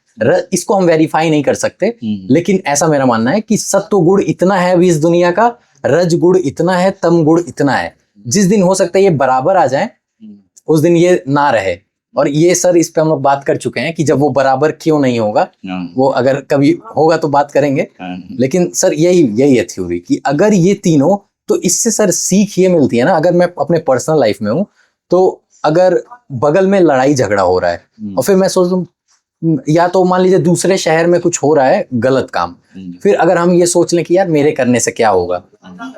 इसको हम वेरीफाई नहीं कर सकते, लेकिन ऐसा मेरा मानना है कि सत्व गुण इतना है अभी इस दुनिया का, रज गुण इतना है, तम गुण इतना है। जिस दिन हो सकता है ये बराबर आ जाए, उस दिन ये ना रहे। और ये सर इस पे हम लोग बात कर चुके हैं कि जब वो बराबर क्यों नहीं होगा, वो अगर कभी होगा तो बात करेंगे। लेकिन सर यही है थ्योरी कि अगर ये तीनों, तो इससे सर सीख ये मिलती है ना, अगर मैं अपने पर्सनल लाइफ में हूँ तो अगर बगल में लड़ाई झगड़ा हो रहा है और फिर मैं सोच लूं या तो मान लीजिए दूसरे शहर में कुछ हो रहा है गलत काम, फिर अगर हम ये सोच लें कि यार मेरे करने से क्या होगा,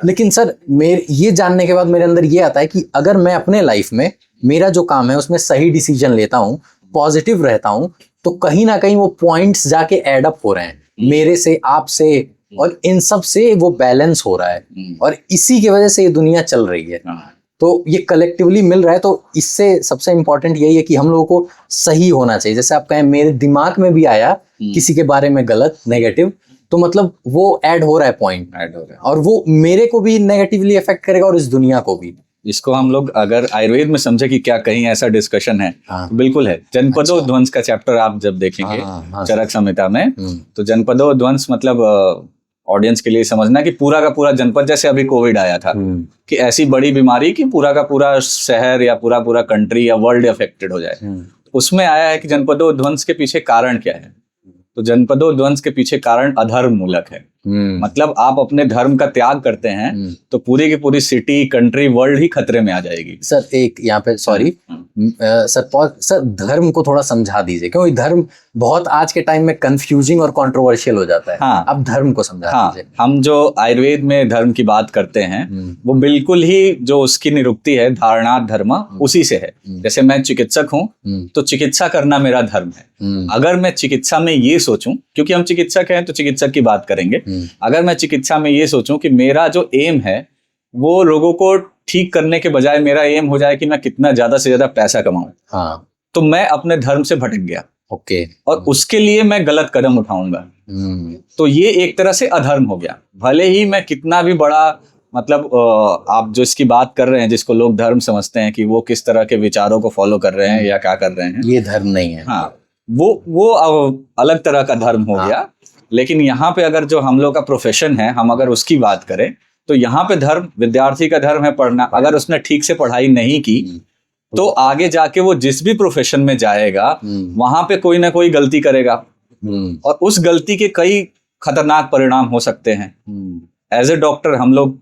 लेकिन सर मेरे ये जानने के बाद मेरे अंदर ये आता है कि अगर मैं अपने लाइफ में मेरा जो काम है उसमें सही डिसीजन लेता हूँ, पॉजिटिव रहता हूँ, तो कहीं ना कहीं वो पॉइंट्स जाके एड अप हो रहे हैं मेरे से, आपसे, और इन सब से वो बैलेंस हो रहा है, और इसी की वजह से ये दुनिया चल रही है। तो ये कलेक्टिवली मिल रहा है। तो इससे सबसे इंपॉर्टेंट यही है कि हम लोगों को सही होना चाहिए। जैसे आप कहें मेरे दिमाग में भी आया किसी के बारे में गलत, नेगेटिव, तो मतलब वो ऐड हो रहा है, पॉइंट ऐड हो रहा है, और वो मेरे को भी नेगेटिवली अफेक्ट करेगा और इस दुनिया को भी। इसको हम लोग अगर आयुर्वेद में समझे कि क्या कहीं ऐसा डिस्कशन है, तो बिल्कुल है। जनपदो ध्वंस का चैप्टर आप जब देखेंगे चरक संहिता में, तो जनपदो ध्वंस मतलब ऑडियंस के लिए समझना कि पूरा का पूरा जनपद, जैसे अभी कोविड आया था, कि ऐसी बड़ी बीमारी कि पूरा का पूरा शहर या पूरा कंट्री या वर्ल्ड अफेक्टेड हो जाए। उसमें आया है कि जनपदो ध्वंस के पीछे कारण क्या है। तो जनपदो ध्वंस के पीछे कारण अधर्म मूलक है। मतलब आप अपने धर्म का त्याग करते हैं तो पूरी की पूरी सिटी, कंट्री, वर्ल्ड ही खतरे में आ जाएगी। सर एक यहाँ पे सॉरी सर धर्म को थोड़ा समझा दीजिए, क्योंकि धर्म बहुत आज के टाइम में कंफ्यूजिंग और कंट्रोवर्शियल हो जाता है। हाँ, आप धर्म को समझा दीजिए। हम जो आयुर्वेद में धर्म की बात करते हैं वो बिल्कुल ही जो उसकी निरुक्ति है धारणात् धर्म, उसी से है। जैसे मैं चिकित्सक हूँ तो चिकित्सा करना मेरा धर्म है। अगर मैं चिकित्सा में ये सोचूं, क्योंकि हम चिकित्सक हैं तो चिकित्सक की बात करेंगे, अगर मैं चिकित्सा में ये सोचूं कि मेरा जो एम है वो लोगों को ठीक करने के बजाय मेरा एम हो जाए कि मैं कितना ज्यादा से ज्यादा पैसा कमाऊं, हाँ, तो मैं अपने धर्म से भटक गया। ओके। और उसके लिए मैं गलत कदम उठाऊंगा, तो ये एक तरह से अधर्म हो गया। भले ही मैं कितना भी बड़ा, मतलब आप जो इसकी बात कर रहे हैं, जिसको लोग धर्म समझते हैं कि वो किस तरह के विचारों को फॉलो कर रहे हैं या क्या कर रहे हैं, ये धर्म नहीं है। हाँ, वो अलग तरह का धर्म हो गया। लेकिन यहाँ पे अगर जो हम लोग का प्रोफेशन है, हम अगर उसकी बात करें तो यहाँ पे धर्म, विद्यार्थी का धर्म है पढ़ना। अगर उसने ठीक से पढ़ाई नहीं की तो आगे जाके वो जिस भी प्रोफेशन में जाएगा वहां पे कोई ना कोई गलती करेगा, और उस गलती के कई खतरनाक परिणाम हो सकते हैं। एज ए डॉक्टर हम लोग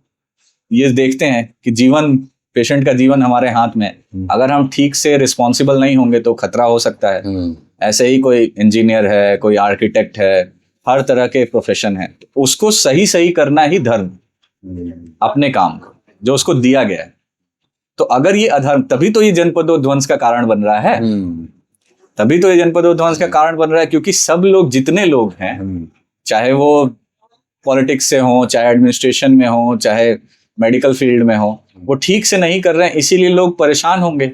ये देखते हैं कि जीवन, पेशेंट का जीवन हमारे हाथ में, अगर हम ठीक से रिस्पॉन्सिबल नहीं होंगे तो खतरा हो सकता है। ऐसे ही कोई इंजीनियर है, कोई आर्किटेक्ट है, हर तरह के प्रोफेशन है, तो उसको सही करना ही धर्म, अपने काम जो उसको दिया गया है। तो अगर ये अधर्म, तभी तो ये जनपदो ध्वंस का कारण बन रहा है। तभी तो ये जनपदो ध्वंस का कारण बन रहा है, क्योंकि सब लोग, जितने लोग हैं, चाहे वो पॉलिटिक्स से हो, चाहे एडमिनिस्ट्रेशन में हो, चाहे मेडिकल फील्ड में हो, वो ठीक से नहीं कर रहे हैं, इसीलिए लोग परेशान होंगे।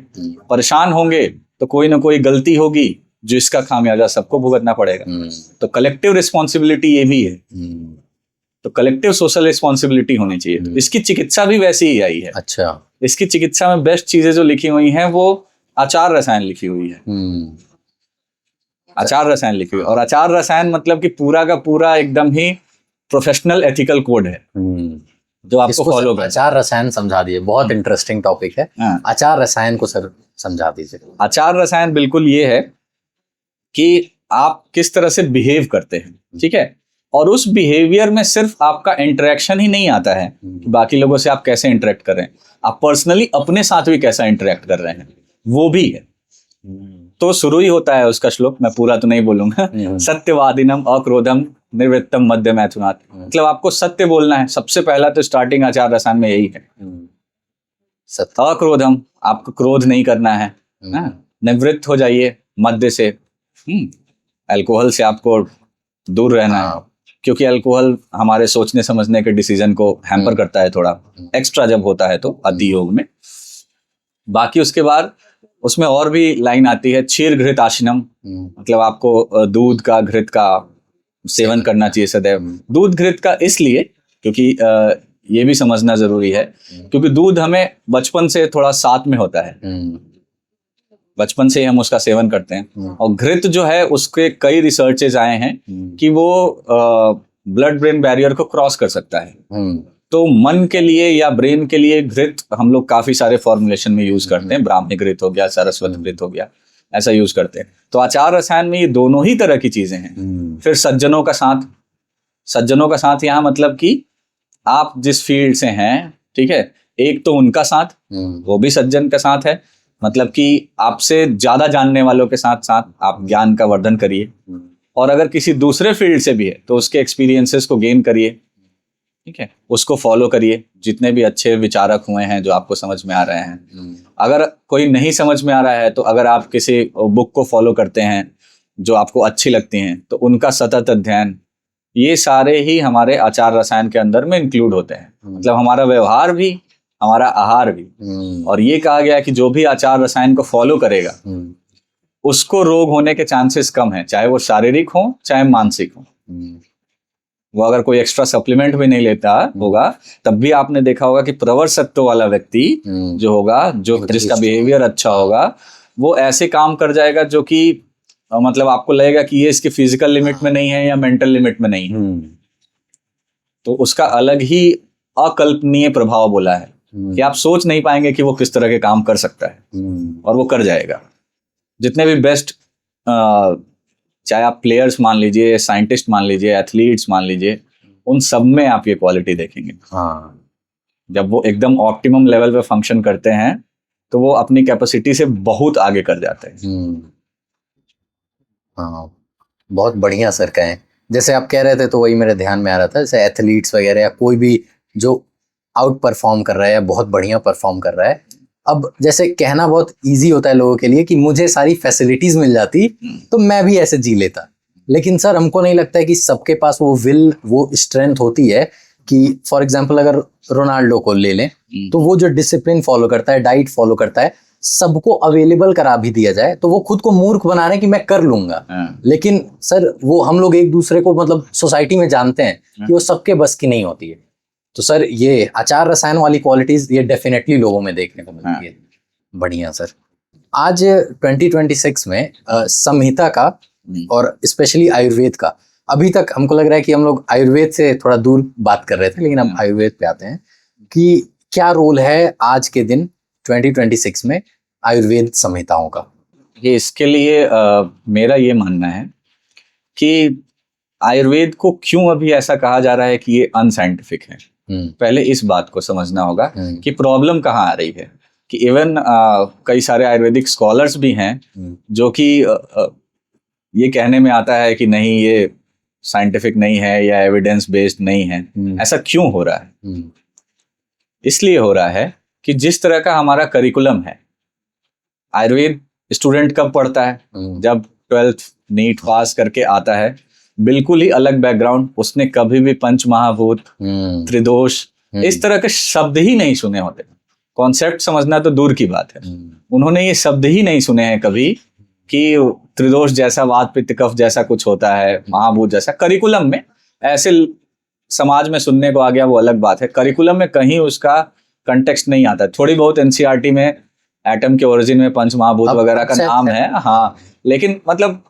परेशान होंगे तो कोई ना कोई गलती होगी जिसका खामियाजा सबको भुगतना पड़ेगा। तो कलेक्टिव रिस्पॉन्सिबिलिटी ये भी है। तो कलेक्टिव सोशल रिस्पॉन्सिबिलिटी होनी चाहिए। तो इसकी चिकित्सा भी वैसी ही आई है। अच्छा। इसकी चिकित्सा में बेस्ट चीजें जो लिखी हुई हैं वो आचार रसायन लिखी हुई है। आचार रसायन लिखी हुई, और आचार रसायन मतलब कि पूरा का पूरा एकदम ही प्रोफेशनल एथिकल कोड है जो आपको फॉलो करना। आचार रसायन समझा दिए, बहुत इंटरेस्टिंग टॉपिक है। आचार रसायन को सर समझा दीजिए। आचार रसायन बिल्कुल ये है कि आप किस तरह से बिहेव करते हैं, ठीक है, और उस बिहेवियर में सिर्फ आपका इंटरेक्शन ही नहीं आता है कि बाकी लोगों से आप कैसे इंटरेक्ट कर रहे हैं, आप पर्सनली अपने साथ भी कैसा इंटरेक्ट कर रहे हैं, वो भी है। तो शुरू ही होता है उसका श्लोक, मैं पूरा तो नहीं बोलूंगा, सत्यवादिनम अक्रोधम निर्वृत्तम मध्य मैथुनात्। मतलब आपको सत्य बोलना है। सबसे पहला तो स्टार्टिंग आचार रसायन में यही है, अक्रोधम, आपको क्रोध नहीं करना है, निवृत्त हो जाइए मध्य से, अल्कोहल से आपको दूर रहना है, क्योंकि अल्कोहल हमारे सोचने समझने के डिसीजन को हैम्पर करता है थोड़ा, एक्स्ट्रा जब होता है तो अति योग में। बाकी उसके बाद उसमें और भी लाइन आती है, क्षीर घृत आशनम, मतलब आपको दूध का, घृत का सेवन करना चाहिए सदैव। दूध घृत का इसलिए क्योंकि ये भी समझना जरूरी है, क्योंकि दूध हमें बचपन से थोड़ा साथ में होता है, बचपन से ही हम उसका सेवन करते हैं। और घृत जो है उसके कई रिसर्चेज आए हैं कि वो ब्लड ब्रेन बैरियर को क्रॉस कर सकता है। तो मन के लिए या ब्रेन के लिए घृत हम लोग काफी सारे फॉर्मुलेशन में यूज करते हैं, ब्राह्मी घृत हो गया, सरस्वती घृत हो गया, ऐसा यूज करते हैं। तो आचार रसायन में ये दोनों ही तरह की चीजें हैं। फिर सज्जनों का साथ, सज्जनों का साथ यहाँ मतलब कि आप जिस फील्ड से हैं, ठीक है, एक तो उनका साथ, वो भी सज्जन का साथ है, मतलब कि आपसे ज्यादा जानने वालों के साथ साथ आप ज्ञान का वर्धन करिए, और अगर किसी दूसरे फील्ड से भी है तो उसके एक्सपीरियंसेस को गेन करिए, ठीक है, उसको फॉलो करिए। जितने भी अच्छे विचारक हुए हैं जो आपको समझ में आ रहे हैं, अगर कोई नहीं समझ में आ रहा है तो अगर आप किसी बुक को फॉलो करते हैं जो आपको अच्छी लगती हैं तो उनका सतत अध्ययन, ये सारे ही हमारे आचार रसायन के अंदर में इंक्लूड होते हैं। मतलब हमारा व्यवहार भी, हमारा आहार भी। और ये कहा गया है कि जो भी आचार रसायन को फॉलो करेगा उसको रोग होने के चांसेस कम है, चाहे वो शारीरिक हो चाहे मानसिक हो। वो अगर कोई एक्स्ट्रा सप्लीमेंट भी नहीं लेता होगा तब भी आपने देखा होगा कि प्रवर सत्व वाला व्यक्ति जो होगा, जो जिसका बिहेवियर अच्छा होगा, वो ऐसे काम कर जाएगा जो कि मतलब आपको लगेगा कि ये इसके फिजिकल लिमिट में नहीं है या मेंटल लिमिट में नहीं है। तो उसका अलग ही अकल्पनीय प्रभाव बोला है कि आप सोच नहीं पाएंगे कि वो किस तरह के काम कर सकता है, और वो कर जाएगा। जितने भी बेस्ट, चाहे आप प्लेयर्स मान लीजिए, साइंटिस्ट मान लीजिए, एथलीट्स मान लीजिए, उन सब में आप ये क्वालिटी देखेंगे। जब वो एकदम ऑप्टिमम लेवल पे फंक्शन करते हैं तो वो अपनी कैपेसिटी से बहुत आगे कर जाते हैं। हाँ, बहुत बढ़िया सर कहें। जैसे आप कह रहे थे तो वही मेरे ध्यान में आ रहा था, जैसे एथलीट्स वगैरह या कोई भी जो आउट परफॉर्म कर रहा है या बहुत बढ़िया परफॉर्म कर रहा है, अब जैसे कहना बहुत इजी होता है लोगों के लिए कि मुझे सारी फैसिलिटीज मिल जाती तो मैं भी ऐसे जी लेता, लेकिन सर हमको नहीं लगता है कि सबके पास वो विल, वो स्ट्रेंथ होती है कि फॉर एग्जांपल अगर रोनाल्डो को ले लें तो वो जो डिसिप्लिन फॉलो करता है, डाइट फॉलो करता है, सबको अवेलेबल करा भी दिया जाए तो वो खुद को मूर्ख बना रहे हैं कि मैं कर लूंगा। लेकिन सर वो हम लोग एक दूसरे को मतलब सोसाइटी में जानते हैं कि वो सबके बस की नहीं होती है। तो सर ये आचार रसायन वाली क्वालिटीज ये डेफिनेटली लोगों में देखने को मिलती है। बढ़िया सर। आज 2026 में संहिता का और स्पेशली आयुर्वेद का, अभी तक हमको लग रहा है कि हम लोग आयुर्वेद से थोड़ा दूर बात कर रहे थे, लेकिन हम आयुर्वेद पे आते हैं कि क्या रोल है आज के दिन 2026 में आयुर्वेद संहिताओं का। ये इसके लिए मेरा ये मानना है कि आयुर्वेद को क्यों अभी ऐसा कहा जा रहा है कि ये अनसाइंटिफिक है। पहले इस बात को समझना होगा कि प्रॉब्लम कहाँ आ रही है। कि इवन कई सारे आयुर्वेदिक स्कॉलर्स भी हैं जो कि ये कहने में आता है कि नहीं ये साइंटिफिक नहीं है या एविडेंस बेस्ड नहीं है। ऐसा क्यों हो रहा है? इसलिए हो रहा है कि जिस तरह का हमारा करिकुलम है, आयुर्वेद स्टूडेंट कब पढ़ता है? जब 12th नीट पास करके आता है, बिल्कुल ही अलग बैकग्राउंड। उसने कभी भी पंच महाभूत, त्रिदोष, इस तरह के शब्द ही नहीं सुने होते। कॉन्सेप्ट समझना तो दूर की बात है, उन्होंने ये शब्द ही नहीं सुने हैं कभी कि त्रिदोष जैसा, वात पित्त कफ जैसा कुछ होता है, महाभूत जैसा। करिकुलम में ऐसे समाज में सुनने को आ गया, वो अलग बात है। करिकुलम में कहीं उसका कंटेक्स्ट नहीं आता। थोड़ी बहुत एनसीईआरटी में एटम के ओरिजिन में पंच महाभूत वगैरह का नाम है, हाँ, लेकिन मतलब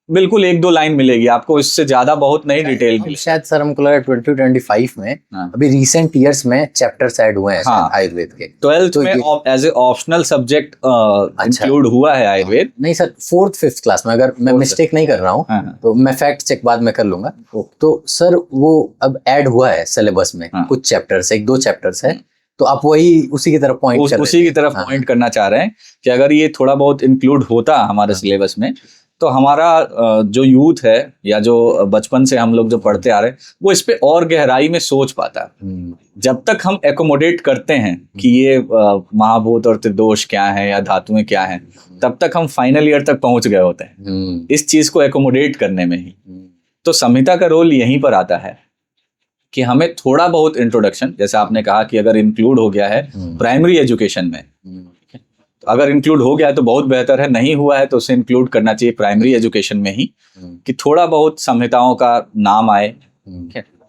बिल्कुल 1-2 लाइन मिलेगी आपको, इससे ज्यादा बहुत नहीं डिटेल मिलेगी। शायद सर हमको लगा 2025 में अभी रिसेंट ईयर्स में चैप्टर्स ऐड हुए हैं आयुर्वेद के 12th तो में as a optional subject include हुआ है आयुर्वेद। नहीं सर, 4th 5th क्लास में, अगर मैं मिस्टेक नहीं कर रहा हूँ तो मैं फैक्ट चेक बाद में कर लूंगा। तो सर वो अब ऐड हुआ है सिलेबस में, कुछ चैप्टर्स, 1-2 चैप्टर्स है, तो आप वही उसी की तरफ पॉइंट उसी की तरफ पॉइंट करना चाह रहे हैं कि अगर ये थोड़ा बहुत इंक्लूड होता हमारे सिलेबस में तो हमारा जो यूथ है या जो बचपन से हम लोग जो पढ़ते आ रहे हैं वो इस पे और गहराई में सोच पाता है। जब तक हम एकोमोडेट करते हैं कि ये महाभूत और त्रिदोष क्या है या धातुएं क्या हैं, तब तक हम फाइनल ईयर तक पहुंच गए होते हैं इस चीज को एकोमोडेट करने में ही। तो संहिता का रोल यहीं पर आता है कि हमें थोड़ा बहुत इंट्रोडक्शन, जैसे आपने कहा कि अगर इंक्लूड हो गया है प्राइमरी एजुकेशन में, तो अगर इंक्लूड हो गया है तो बहुत बेहतर है, नहीं हुआ है तो उसे इंक्लूड करना चाहिए प्राइमरी एजुकेशन में ही, कि थोड़ा बहुत संहिताओं का नाम आए,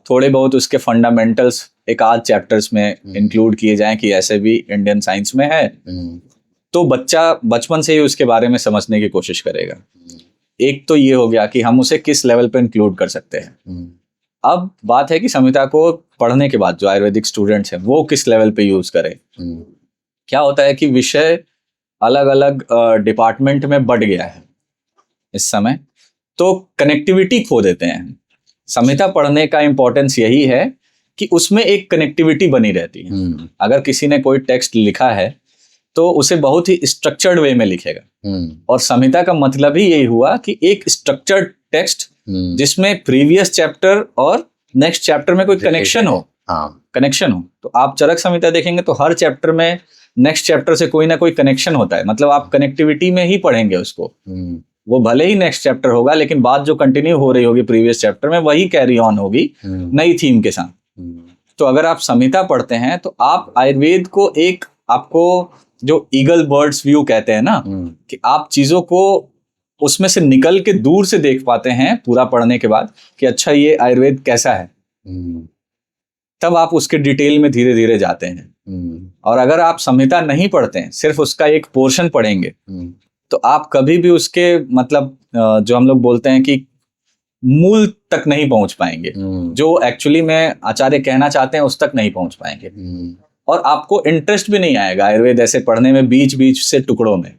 थोड़े बहुत उसके फंडामेंटल्स 1-8 चैप्टर्स में इंक्लूड किए जाएं कि ऐसे भी इंडियन साइंस में है, तो बच्चा बचपन से ही उसके बारे में समझने की कोशिश करेगा। एक तो ये हो गया कि हम उसे किस लेवल पे इंक्लूड कर सकते हैं। अब बात है कि संहिता को पढ़ने के बाद जो आयुर्वेदिक स्टूडेंट्स हैं वो किस लेवल पे यूज करें। क्या होता है कि विषय अलग अलग डिपार्टमेंट में बढ़ गया है इस समय, तो कनेक्टिविटी खो देते हैं। संहिता पढ़ने का इंपॉर्टेंस यही है कि उसमें एक कनेक्टिविटी बनी रहती है। अगर किसी ने कोई टेक्स्ट लिखा है तो उसे बहुत ही स्ट्रक्चर्ड वे में लिखेगा। और संहिता का मतलब ही यही हुआ कि एक स्ट्रक्चर्ड टेक्स्ट जिसमें प्रीवियस चैप्टर और नेक्स्ट चैप्टर में कोई कनेक्शन हो। कनेक्शन हो। तो आप चरक संहिता देखेंगे तो हर चैप्टर में नेक्स्ट चैप्टर से कोई ना कोई कनेक्शन होता है, मतलब आप कनेक्टिविटी में ही पढ़ेंगे उसको। वो भले ही नेक्स्ट चैप्टर होगा लेकिन बात जो कंटिन्यू हो रही होगी प्रीवियस चैप्टर में वही कैरी ऑन होगी नई थीम के साथ। तो अगर आप संहिता पढ़ते हैं तो आप आयुर्वेद को एक, आपको जो ईगल बर्ड्स व्यू कहते हैं ना, कि आप चीजों को उसमें से निकल के दूर से देख पाते हैं पूरा पढ़ने के बाद कि अच्छा ये आयुर्वेद कैसा है। तब आप उसके डिटेल में धीरे धीरे जाते हैं। और अगर आप संहिता नहीं पढ़ते हैं, सिर्फ उसका एक पोर्शन पढ़ेंगे, तो आप कभी भी उसके मतलब जो हम लोग बोलते हैं कि मूल तक नहीं पहुंच पाएंगे। जो एक्चुअली में आचार्य कहना चाहते हैं उस तक नहीं पहुंच पाएंगे। और आपको इंटरेस्ट भी नहीं आएगा आयुर्वेद ऐसे पढ़ने में बीच बीच से टुकड़ों में।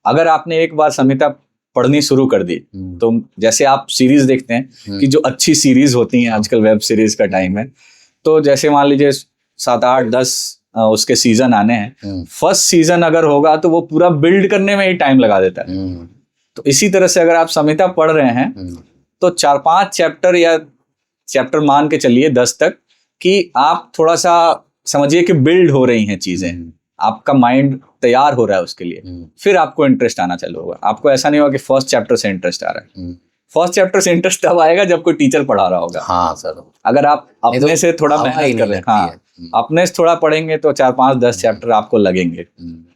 अगर आपने एक बार संहिता पढ़नी शुरू कर दी तो जैसे आप सीरीज देखते हैं कि जो अच्छी सीरीज होती हैं, आजकल वेब सीरीज का टाइम है, तो जैसे मान लीजिए 7, 8, 10 उसके सीजन आने हैं, फर्स्ट सीजन अगर होगा तो वो पूरा बिल्ड करने में ही टाइम लगा देता है। तो इसी तरह से अगर आप संहिता पढ़ रहे हैं तो 4-5 चैप्टर या चैप्टर मान के चलिए 10 तक कि आप थोड़ा सा समझिए कि बिल्ड हो रही हैं चीजें, आपका माइंड तैयार हो रहा है उसके लिए, फिर आपको इंटरेस्ट आना चालू होगा। आपको ऐसा नहीं होगा कि फर्स्ट चैप्टर से इंटरेस्ट आ रहा है। फर्स्ट चैप्टर से इंटरेस्ट तब आएगा जब कोई टीचर पढ़ा रहा होगा। हाँ सर, अगर आप अपने से थोड़ा मेहनत कर रहे हैं, हाँ, अपने से थोड़ा पढ़ेंगे तो 4-5-10 चैप्टर आपको लगेंगे।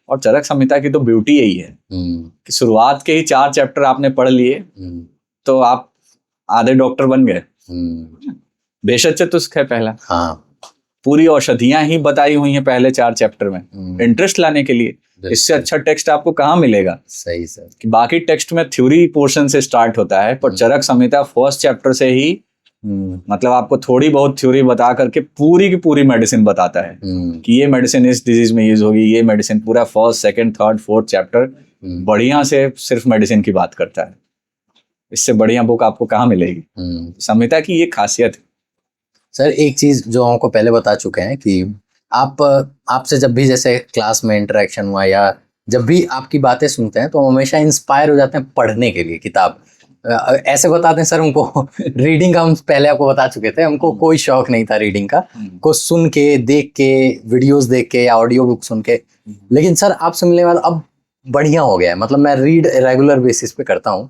और चरक संहिता की तो ब्यूटी यही है कि शुरुआत के ही 4 चैप्टर आपने पढ़ लिए तो आप आधे डॉक्टर बन गए। भेषज चतुष्क है पहला, हाँ, पूरी औषधियां ही बताई हुई हैं पहले 4 चैप्टर में, इंटरेस्ट लाने के लिए। इससे अच्छा टेक्स्ट आपको कहाँ मिलेगा। सही सर। कि बाकी टेक्स्ट में थ्योरी पोर्शन से स्टार्ट होता है, पर चरक संहिता फर्स्ट चैप्टर से ही मतलब आपको थोड़ी बहुत थ्योरी बता करके पूरी की पूरी मेडिसिन बताता है कि ये मेडिसिन इस डिजीज में यूज होगी, ये मेडिसिन पूरा first, second, third, fourth chapter बढ़िया से सिर्फ मेडिसिन की बात करता है। इससे बढ़िया बुक आपको कहाँ मिलेगी। संहिता की ये खासियत है। सर एक चीज जो हमको पहले बता चुके हैं कि आपसे जब भी जैसे क्लास में इंटरेक्शन हुआ या जब भी आपकी बातें सुनते हैं तो हमेशा इंस्पायर हो जाते हैं पढ़ने के लिए किताब। ऐसे बताते हैं सर, हमको रीडिंग का हम पहले आपको बता चुके थे, हमको कोई शौक नहीं था रीडिंग का, को सुन के, देख के, वीडियोस देख के या ऑडियो बुक सुन के। लेकिन सर आपसे मिलने के बाद अब बढ़िया हो गया है, मतलब मैं रीड रेगुलर बेसिस पे करता हूँ।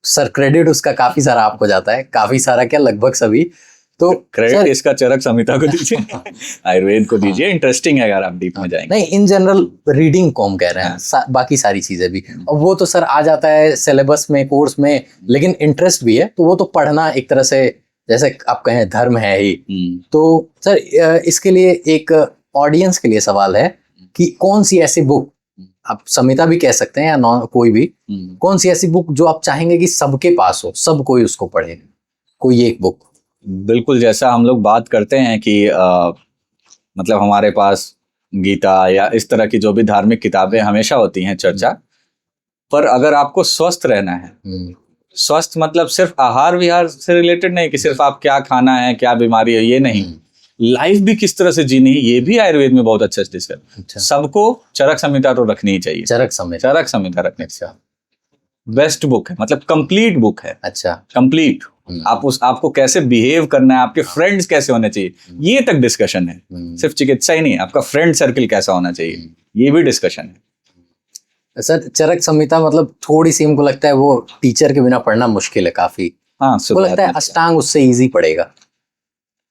सर क्रेडिट उसका काफी सारा आपको जाता है, काफी सारा क्या, लगभग सभी। तो क्रेडिट इसका चरक संहिता को दीजिए, आयुर्वेद को दीजिए। इंटरेस्टिंग है अगर आप डीप में जाएंगे। नहीं, इन जनरल रीडिंग को हम कह रहे हैं, बाकी सारी चीजें भी। और वो तो सर आ जाता है सिलेबस में, कोर्स में, लेकिन इंटरेस्ट भी है तो वो तो पढ़ना एक तरह से जैसे आप कहें धर्म है ही। तो सर इसके लिए एक ऑडियंस के लिए सवाल है कि कौन सी ऐसी बुक, आप संहिता भी कह सकते हैं या कोई भी, कौन सी ऐसी बुक जो आप चाहेंगे कि सबके पास हो, सब कोई उसको पढ़े, कोई एक बुक। बिल्कुल, जैसा हम लोग बात करते हैं कि मतलब हमारे पास गीता या इस तरह की जो भी धार्मिक किताबें हमेशा होती हैं चर्चा, पर अगर आपको स्वस्थ रहना है, स्वस्थ मतलब सिर्फ आहार विहार से रिलेटेड नहीं कि सिर्फ आप क्या खाना है, क्या बीमारी है, ये नहीं, लाइफ भी किस तरह से जीनी है, ये भी आयुर्वेद में बहुत अच्छा डिस्कस। सबको चरक संहिता तो रखनी ही चाहिए। चरक संहिता रखनी चाहिए। बेस्ट बुक है, मतलब कंप्लीट बुक है। अच्छा, कंप्लीट। आपको कैसे बिहेव करना है, आपके फ्रेंड्स कैसे होने चाहिए, ये तक डिस्कशन है। सिर्फ चिकित्सा ही नहीं, आपका फ्रेंड सर्कल कैसा होना चाहिए, ये भी डिस्कशन है। सर चरक संहिता मतलब थोड़ी सी हमको लगता है वो टीचर के बिना पढ़ना मुश्किल है काफी। हाँ, हमको लगता है अष्टांग उससे इजी पड़ेगा।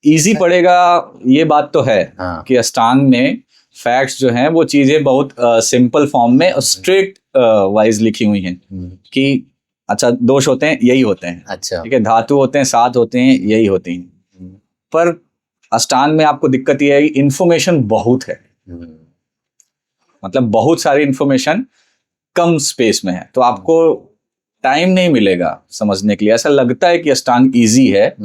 इजी पड़ेगा, ये बात तो है। हाँ। कि अष्टांग में फैक्ट्स जो हैं वो चीजें बहुत सिंपल फॉर्म में स्ट्रेट वाइज लिखी हुई हैं कि अच्छा दोष होते हैं यही होते हैं, अच्छा ठीक है, धातु होते हैं 7 होते हैं यही होती हैं। पर अष्टांग में आपको दिक्कत ये है कि इन्फॉर्मेशन बहुत है, मतलब बहुत सारी इन्फॉर्मेशन कम स्पेस में है, तो आपको टाइम नहीं मिलेगा समझने के लिए। ऐसा लगता है कि अष्टांग इजी है,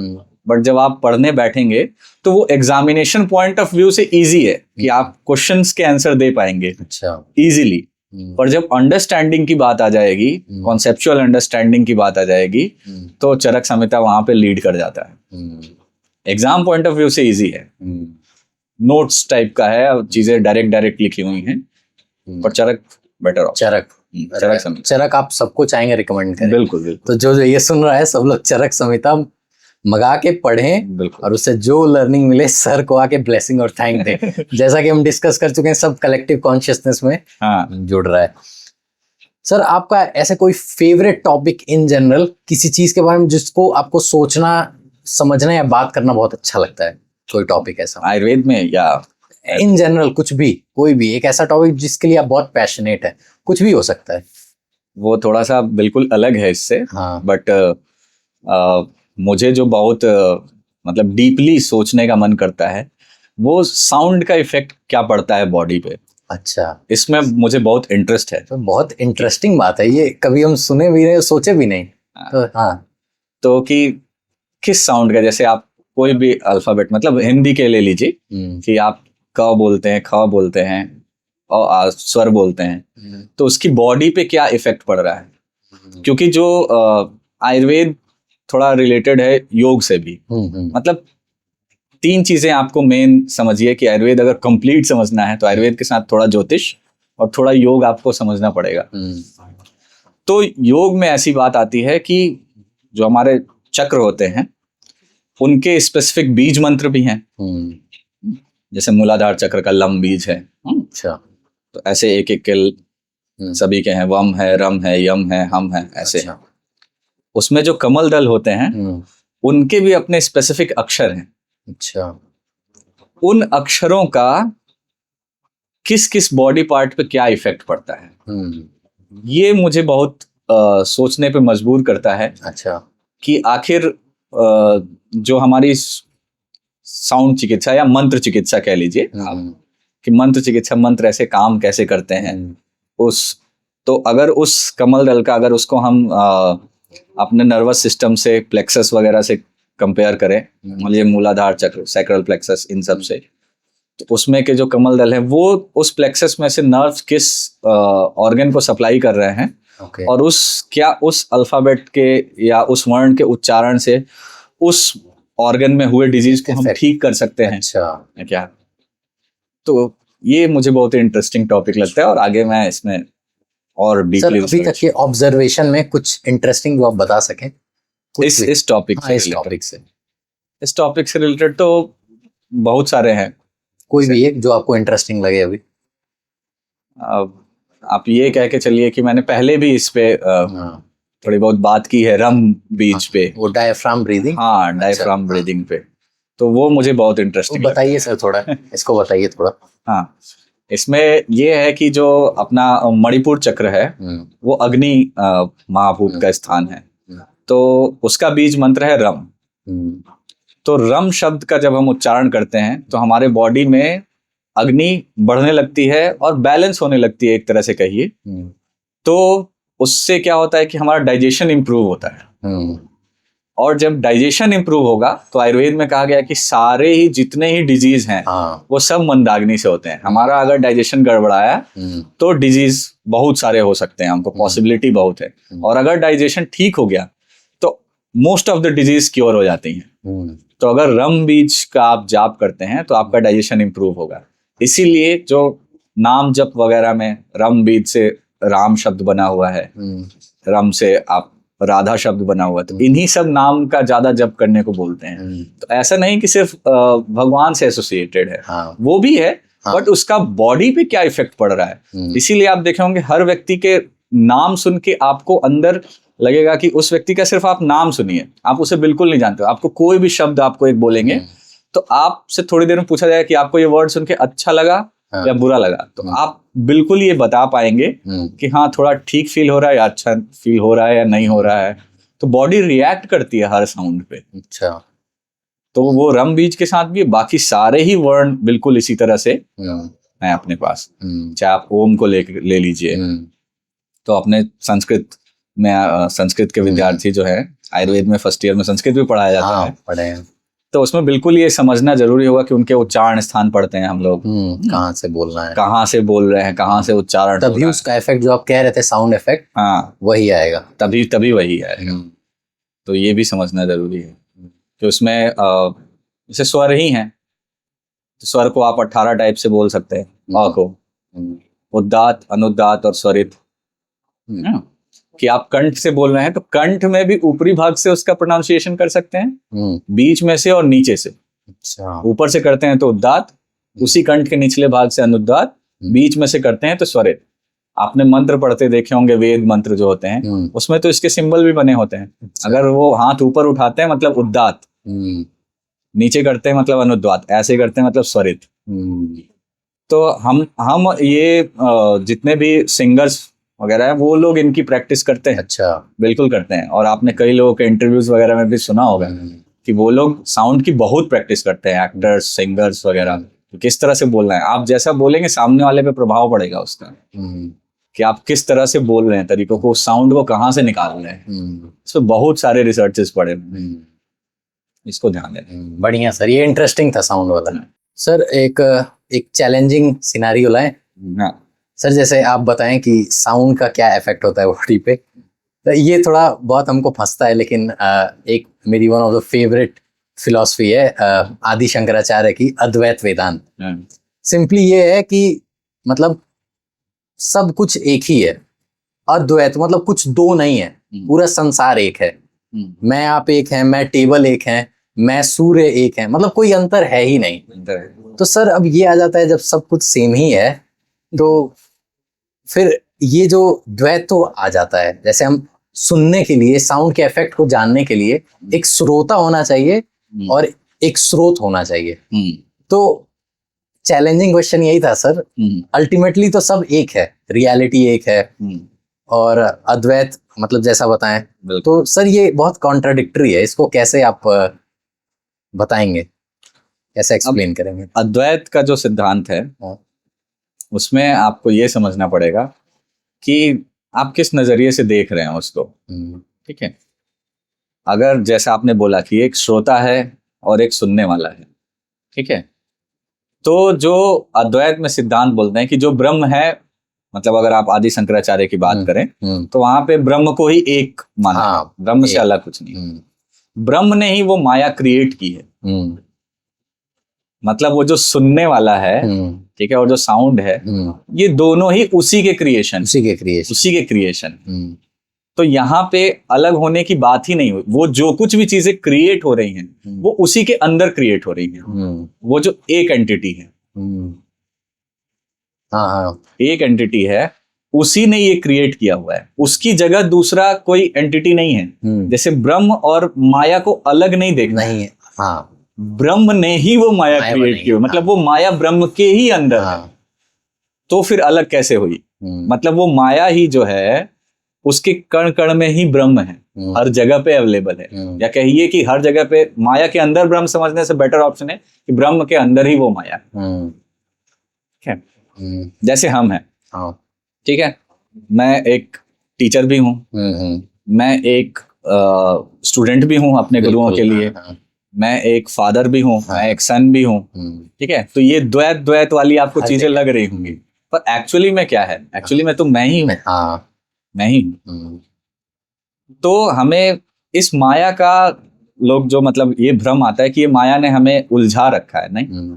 बट जब आप पढ़ने बैठेंगे तो वो एग्जामिनेशन पॉइंट ऑफ व्यू से इजी है कि आप क्वेश्चंस के आंसर दे पाएंगे इजीली। पर जब अंडरस्टैंडिंग की बात आ जाएगी, कॉन्सेप्चुअल अंडरस्टैंडिंग की बात आ जाएगी, तो चरक संहिता वहां पे लीड कर जाता है। एग्जाम पॉइंट ऑफ व्यू से इजी है, नोट्स टाइप का है, चीजें डायरेक्ट लिखी हुई हैं, पर चरक बेटर ऑप्शन। चरक, चरक संहिता चरक आप सबको चाहेंगे रिकमेंड करें? बिल्कुल बिल्कुल तो जो जो ये सुन रहा है सब लोग चरक संहिता मंगा के पढ़ें बिल्कुल। और उससे जो लर्निंग मिले सर को आके ब्लेसिंग और थैंक दें। जैसा कि हम डिस्कस कर चुके हैं, सब कलेक्टिव कॉन्शियसनेस में हाँ, जुड़ रहा है। सर आपका ऐसा कोई फेवरेट टॉपिक इन जनरल, किसी चीज के बारे में जिसको आपको सोचना, समझना या बात करना बहुत अच्छा लगता है, कोई टॉपिक ऐसा आयुर्वेद में या इन जनरल? कुछ भी, कोई भी एक ऐसा टॉपिक जिसके लिए आप बहुत पैशनेट है, कुछ भी हो सकता है। वो थोड़ा सा बिल्कुल अलग है इससे, हाँ। बट मुझे जो बहुत मतलब डीपली सोचने का मन करता है वो साउंड का इफेक्ट क्या पड़ता है बॉडी पे। अच्छा, इसमें मुझे बहुत इंटरेस्ट है। तो बहुत इंटरेस्टिंग बात है ये, कभी हम सुने भी नहीं, सोचे भी नहीं। तो हाँ, तो कि किस साउंड का, जैसे आप कोई भी अल्फाबेट, मतलब हिंदी के ले लीजिए कि आप क बोलते हैं, ख बोलते हैं और स्वर बोलते हैं, तो उसकी बॉडी पे क्या इफेक्ट पड़ रहा है। क्योंकि जो आयुर्वेद थोड़ा रिलेटेड है योग से भी। मतलब 3 चीजें आपको मेन समझिए कि आयुर्वेद अगर कंप्लीट समझना है तो आयुर्वेद के साथ थोड़ा ज्योतिष और थोड़ा योग आपको समझना पड़ेगा। तो योग में ऐसी बात आती है कि जो हमारे चक्र होते हैं उनके स्पेसिफिक बीज मंत्र भी हैं। जैसे मूलाधार चक्र का लम बीज है। अच्छा, तो ऐसे एक एक के सभी के हैं, वम है, रम है, यम है, हम है, ऐसे। अच्छा। उसमें जो कमल दल होते हैं उनके भी अपने स्पेसिफिक अक्षर हैं। अच्छा, उन अक्षरों का किस किस बॉडी पार्ट पे क्या इफेक्ट पड़ता है, ये मुझे बहुत सोचने पे मजबूर करता है। अच्छा, कि आखिर जो हमारी साउंड चिकित्सा या मंत्र चिकित्सा कह लीजिए कि मंत्र चिकित्सा, मंत्र ऐसे काम कैसे करते हैं तो अगर उस कमल दल का, अगर उसको हम अपने नर्वस सिस्टम से, प्लेक्सस वगैरह से कंपेयर करें, ये मूलाधार चक्र, सैक्रल प्लेक्सस, इन सब से, तो उसमें के जो कमल दल है वो उस प्लेक्सस में से नर्व किस ऑर्गन को सप्लाई कर रहे हैं, और उस अल्फाबेट के या उस वर्ण के उच्चारण से उस ऑर्गन में हुए डिजीज को हम ठीक कर सकते हैं। अच्छा, क्या? तो ये मुझे बहुत इंटरेस्टिंग टॉपिक लगता है और आगे मैं इसमें और डीपली अभी तक के ऑब्जर्वेशन में कुछ इंटरेस्टिंग जो आप बता सकें इस टॉपिक से। इस टॉपिक से रिलेटेड तो बहुत सारे हैं, कोई भी एक जो आपको इंटरेस्टिंग लगे। अभी आप ये कह के चलिए कि मैंने पहले भी इस पे थोड़ी बहुत बात की है, रम बीच पे, वो डायफ्राम ब्रीदिंग। हाँ, डायफ्राम ब्रीदिंग पे, तो वो मुझे बहुत इंटरेस्टिंग बताइए सर थोड़ा, इसको बताइए थोड़ा। हाँ, इसमें ये है कि जो अपना मणिपुर चक्र है वो अग्नि महाभूत का स्थान है, तो उसका बीज मंत्र है रम। तो रम शब्द का जब हम उच्चारण करते हैं तो हमारे बॉडी में अग्नि बढ़ने लगती है और बैलेंस होने लगती है, एक तरह से कहिए। तो उससे क्या होता है कि हमारा डाइजेशन इंप्रूव होता है, और जब डाइजेशन इंप्रूव होगा तो आयुर्वेद में कहा गया कि सारे ही जितने ही डिजीज हैं वो सब मंदाग्नि से होते हैं। हमारा अगर डाइजेशन गड़बड़ाया तो डिजीज बहुत सारे हो सकते हैं, हमको पॉसिबिलिटी बहुत है, और अगर डाइजेशन ठीक हो गया तो most of the disease cure हो जाती हैं। तो अगर रम बीज का आप जाप करते हैं तो आपका डाइजेशन इंप्रूव होगा। इसीलिए जो नाम जप वगैरह में रम बीज से राम शब्द बना हुआ है, रम से आप राधा शब्द बना हुआ, तो इन्हीं सब नाम का ज्यादा जप करने को बोलते हैं। तो ऐसा नहीं कि सिर्फ भगवान से एसोसिएटेड है, वो भी है, बट उसका बॉडी पे क्या इफेक्ट पड़ रहा है। इसीलिए आप देखे होंगे हर व्यक्ति के नाम सुन के आपको अंदर लगेगा कि उस व्यक्ति का सिर्फ आप नाम सुनिए, आप उसे बिल्कुल नहीं जानते। आपको कोई भी शब्द आपको एक बोलेंगे तो आपसे थोड़ी देर में पूछा जाएगा कि आपको ये वर्ड सुन के अच्छा लगा या बुरा लगा, तो आप बिल्कुल ये बता पाएंगे कि हाँ थोड़ा ठीक फील हो रहा है या अच्छा फील हो रहा है या नहीं हो रहा है। तो बॉडी रिएक्ट करती है हर साउंड पे। अच्छा, तो वो रम बीज के साथ भी बाकी सारे ही वर्ण बिल्कुल इसी तरह से हैं अपने पास। चाहे आप ओम को ले लीजिए, तो अपने संस्कृत में, संस्कृत के विद्यार्थी जो है आयुर्वेद में फर्स्ट ईयर में संस्कृत भी पढ़ाया जाता है, पढ़े हैं, तो उसमें बिल्कुल ये समझना जरूरी होगा कि उनके उच्चारण स्थान पढ़ते हैं हम लोग, कहाँ से बोलना है, कहाँ से बोल रहे हैं, कहाँ से उच्चारण, तभी उसका इफेक्ट जो आप कह रहे थे साउंड इफेक्ट, हाँ वही आएगा, तभी वही आएगा। तो ये भी समझना जरूरी है कि उसमें जैसे स्वर ही हैं, तो स्वर को आप 18 टाइप से बोल सकते हैं। अ को उदात्त, अनुदात्त और स्वरित। हम्म, कि आप कंठ से बोल रहे हैं तो कंठ में भी ऊपरी भाग से उसका प्रोनाउंसिएशन कर सकते हैं, बीच में से और नीचे से। अच्छा। ऊपर से करते हैं तो उदात्त, उसी कंठ के निचले भाग से अनुदात्त, बीच में से करते हैं तो स्वरित। आपने मंत्र पढ़ते देखे होंगे, वेद मंत्र जो होते हैं उसमें तो इसके सिंबल भी बने होते हैं। अगर वो हाथ ऊपर उठाते हैं मतलब उदात्त, नीचे करते हैं मतलब अनुदात्त, ऐसे करते हैं मतलब स्वरित। तो हम ये जितने भी सिंगर्स वगैरह है वो लोग इनकी प्रैक्टिस करते हैं। अच्छा। बिल्कुल करते हैं। और आपने कई लोगों के इंटरव्यूज वगैरह में भी सुना होगा कि वो लोग साउंड की बहुत प्रैक्टिस करते हैं, एक्टर्स, सिंगर्स वगैरह। तो किस तरह से बोलना है, आप जैसा बोलेंगे सामने वाले पे प्रभाव पड़ेगा उसका, कि आप किस तरह से बोल रहे हैं, तरीकों को, साउंड को कहाँ से निकाल रहे हैं। इस पर बहुत सारे रिसर्चेस पड़े हैं, इसको ध्यान दें। बढ़िया सर, ये इंटरेस्टिंग था साउंड वाला। सर एक चैलेंजिंग सिनारियो लाएं। हाँ सर, जैसे आप बताएं कि साउंड का क्या इफेक्ट होता है बॉडी पे, तो ये थोड़ा बहुत हमको फंसता है, लेकिन एक मेरी one of the favourite philosophy है आदि शंकराचार्य की अद्वैत वेदांत। सिंपली ये है कि मतलब सब कुछ एक ही है। अद्वैत मतलब कुछ दो नहीं है, पूरा संसार एक है। मैं आप एक हैं, मैं टेबल एक है, मैं सूर्य एक है, मतलब कोई अंतर है ही नहीं। तो सर अब ये आ जाता है, जब सब कुछ सेम ही है तो फिर ये जो द्वैत तो आ जाता है। जैसे हम सुनने के लिए, साउंड के इफेक्ट को जानने के लिए एक श्रोता होना चाहिए और एक स्रोत होना चाहिए। तो चैलेंजिंग क्वेश्चन यही था सर, अल्टीमेटली तो सब एक है, रियलिटी एक है और अद्वैत मतलब जैसा बताएं। तो सर ये बहुत कॉन्ट्राडिक्टरी है, इसको कैसे आप बताएंगे, कैसे एक्सप्लेन करेंगे? अद्वैत का जो सिद्धांत है उसमें आपको ये समझना पड़ेगा कि आप किस नजरिए से देख रहे हैं उसको। ठीक है, अगर जैसा आपने बोला कि एक श्रोता है और एक सुनने वाला है, ठीक है, तो जो अद्वैत में सिद्धांत बोलते हैं कि जो ब्रह्म है, मतलब अगर आप आदि शंकराचार्य की बात करें तो वहां पे ब्रह्म को ही एक माना, ब्रह्म से अलग कुछ नहीं। ब्रह्म ने ही वो माया क्रिएट की है। मतलब वो जो सुनने वाला है, ठीक है, और जो साउंड है, ये दोनों ही उसी के क्रिएशन। तो यहाँ पे अलग होने की बात ही नहीं हुई। वो जो कुछ भी चीजें क्रिएट हो रही हैं वो उसी के अंदर क्रिएट हो रही हैं। वो जो एक एंटिटी है, एक एंटिटी है, उसी ने ये क्रिएट किया हुआ है, उसकी जगह दूसरा कोई एंटिटी नहीं है। जैसे ब्रह्म और माया को अलग नहीं देखना है। ब्रह्म ने ही वो माया क्रिएट की, मतलब वो माया ब्रह्म के ही अंदर है। तो फिर अलग कैसे हुई? मतलब वो माया ही जो है उसके कण कण में ही ब्रह्म है, हर जगह पे अवेलेबल है। या कहिए कि हर जगह पे माया के अंदर ब्रह्म समझने से बेटर ऑप्शन है कि ब्रह्म के अंदर ही वो माया है। ठीक है, जैसे हम हैं, ठीक है, मैं एक टीचर भी हूँ, मैं एक स्टूडेंट भी हूँ अपने गुरुओं के लिए, मैं एक फादर भी हूँ, मैं एक सन भी हूँ। ठीक है, तो ये द्वैत वाली आपको चीजें लग रही होंगी, पर एक्चुअली में क्या है? एक्चुअली में तो मैं ही हूँ, मैं ही हूँ। तो हमें इस माया का, लोग जो मतलब ये भ्रम आता है कि ये माया ने हमें उलझा रखा है, नहीं,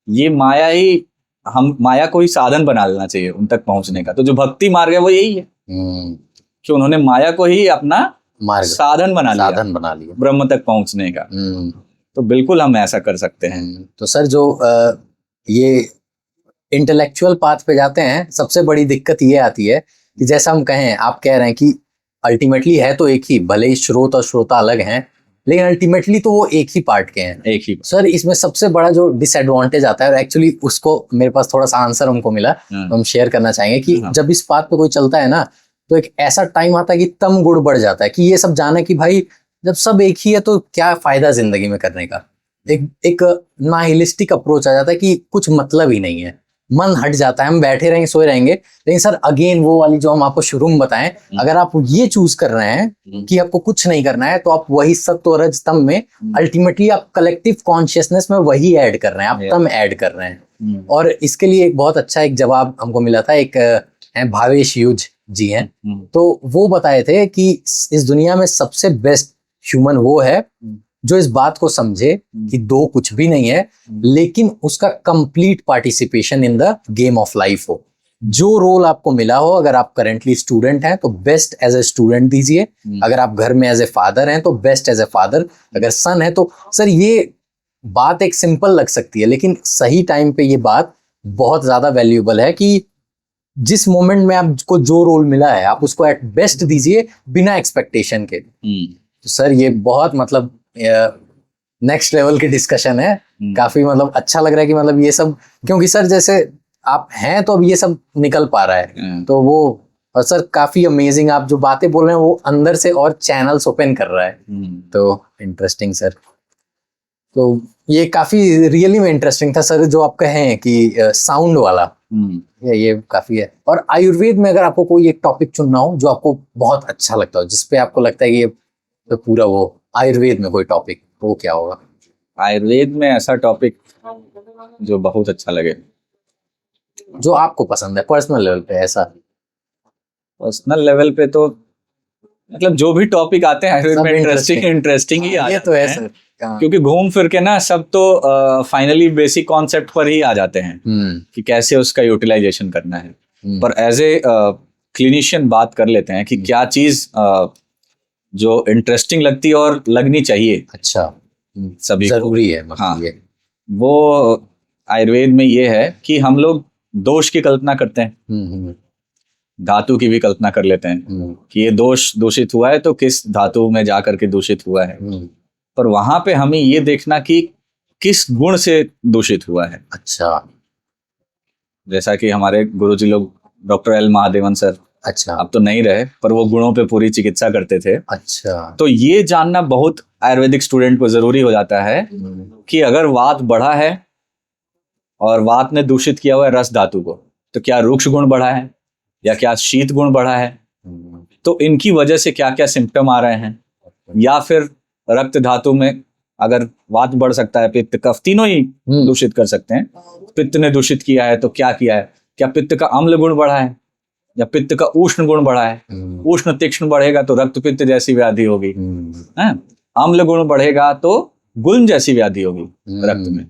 ये माया ही, हम माया को ही साधन बना लेना चाहिए उन तक पहुंचने का। तो जो भक्ति मार्ग है वो यही है कि उन्होंने माया को ही अपना साधन बना लिया ब्रह्म तक पहुंचने का। तो बिल्कुल हम ऐसा कर सकते हैं। तो सर जो ये इंटेलेक्चुअल पाथ पे जाते हैं, सबसे बड़ी दिक्कत ये आती है कि जैसा हम कहें, आप कह रहे हैं कि अल्टीमेटली है तो एक ही, भले ही स्रोत और श्रोता अलग हैं, लेकिन अल्टीमेटली तो वो एक ही पार्ट के हैं, एक ही। सर इसमें सबसे बड़ा जो डिसएडवांटेज आता है, और एक्चुअली उसको मेरे पास थोड़ा सा आंसर हमको मिला, तो हम शेयर करना चाहेंगे कि जब इस बात पे कोई चलता है ना, तो एक ऐसा टाइम आता है कि तम गुड़ बढ़ जाता है, कि ये सब जाने कि भाई जब सब एक ही है तो क्या फायदा जिंदगी में करने का। एक नाहिलिस्टिक अप्रोच आ जाता है कि कुछ मतलब ही नहीं है, मन हट जाता है, हम बैठे रहेंगे, सोए रहेंगे। लेकिन सर अगेन वो वाली जो हम आपको शुरू में बताएं, अगर आप ये चूज कर रहे हैं कि आपको कुछ नहीं करना है, तो आप वही सत्व रज तम में अल्टीमेटली आप कलेक्टिव कॉन्शियसनेस में वही ऐड कर रहे हैं, आप तम ऐड कर रहे हैं। और इसके लिए एक बहुत अच्छा एक जवाब हमको मिला था, एक भावेश युज जी हैं, तो वो बताए थे कि इस दुनिया में सबसे बेस्ट ह्यूमन वो है जो इस बात को समझे कि दो कुछ भी नहीं है, लेकिन उसका complete participation in the game of life हो। जो रोल आपको मिला हो, अगर आप करेंटली स्टूडेंट हैं तो बेस्ट एज ए स्टूडेंट दीजिए, अगर आप घर में एज ए फादर हैं तो बेस्ट एज ए फादर, अगर सन है तो सर ये बात एक सिंपल लग सकती है लेकिन सही टाइम पे ये बात बहुत ज्यादा वैल्यूएबल है कि जिस मोमेंट में आपको जो रोल मिला है आप उसको एट बेस्ट दीजिए बिना एक्सपेक्टेशन के। तो सर ये बहुत मतलब नेक्स्ट लेवल की डिस्कशन है, काफी मतलब अच्छा लग रहा है कि मतलब ये सब, क्योंकि सर जैसे आप हैं तो अब ये सब निकल पा रहा है तो वो, और सर काफी अमेजिंग आप जो बातें बोल रहे हैं वो अंदर से और चैनल्स ओपन कर रहा है, तो इंटरेस्टिंग सर। तो ये काफी रियली में इंटरेस्टिंग था सर जो आप कहें कि साउंड वाला, ये काफी है। और आयुर्वेद में अगर आपको कोई एक टॉपिक चुनना हो जो आपको बहुत अच्छा लगता हो, जिसपे आपको लगता है कि ये तो पूरा वो आयुर्वेद में कोई टॉपिक, वो क्या होगा? आयुर्वेद में ऐसा टॉपिक जो बहुत अच्छा लगे, जो आपको पसंद है पर्सनल लेवल पे। ऐसा पर्सनल लेवल पे तो मतलब जो भी टॉपिक आते हैं आयुर्वेद में इंटरेस्टिंग ही ये तो है सर, क्योंकि घूम फिर के ना सब तो फाइनली बेसिक कॉन्सेप्ट पर ही आ जाते हैं कि कैसे उसका यूटिलाइजेशन करना है, पर एज ए क्लिनिशियन बात कर लेते हैं कि क्या चीज जो इंटरेस्टिंग लगती है और लगनी चाहिए। अच्छा, सभी जरूरी है मतलब। हाँ, वो आयुर्वेद में ये है कि हम लोग दोष की कल्पना करते हैं, धातु की भी कल्पना कर लेते हैं कि ये दोष दूषित हुआ है तो किस धातु में जाकर के दूषित हुआ है, पर वहां पे हमें ये देखना कि किस गुण से दूषित हुआ है। अच्छा, जैसा कि हमारे गुरुजी लोग डॉक्टर एल महादेवन सर, अच्छा, अब तो नहीं रहे, पर वो गुणों पे पूरी चिकित्सा करते थे। अच्छा, तो ये जानना बहुत आयुर्वेदिक स्टूडेंट को जरूरी हो जाता है कि अगर वात बढ़ा है और वात ने दूषित किया हुआ है रस धातु को, तो क्या रुक्ष गुण बढ़ा है या क्या शीत गुण बढ़ा है, तो इनकी वजह से क्या क्या सिम्टम आ रहे हैं, या फिर रक्त धातु में अगर वात बढ़ सकता है, पित्त कफ तीनों ही दूषित कर सकते हैं, पित्त ने दूषित किया है तो क्या किया है, क्या पित्त का अम्ल गुण बढ़ा है या पित्त का उष्ण गुण बढ़ा है, उष्ण तीक्ष्ण बढ़ेगा तो रक्त पित्त जैसी व्याधि होगी, अम्ल गुण बढ़ेगा तो गुल्म जैसी व्याधि होगी रक्त में।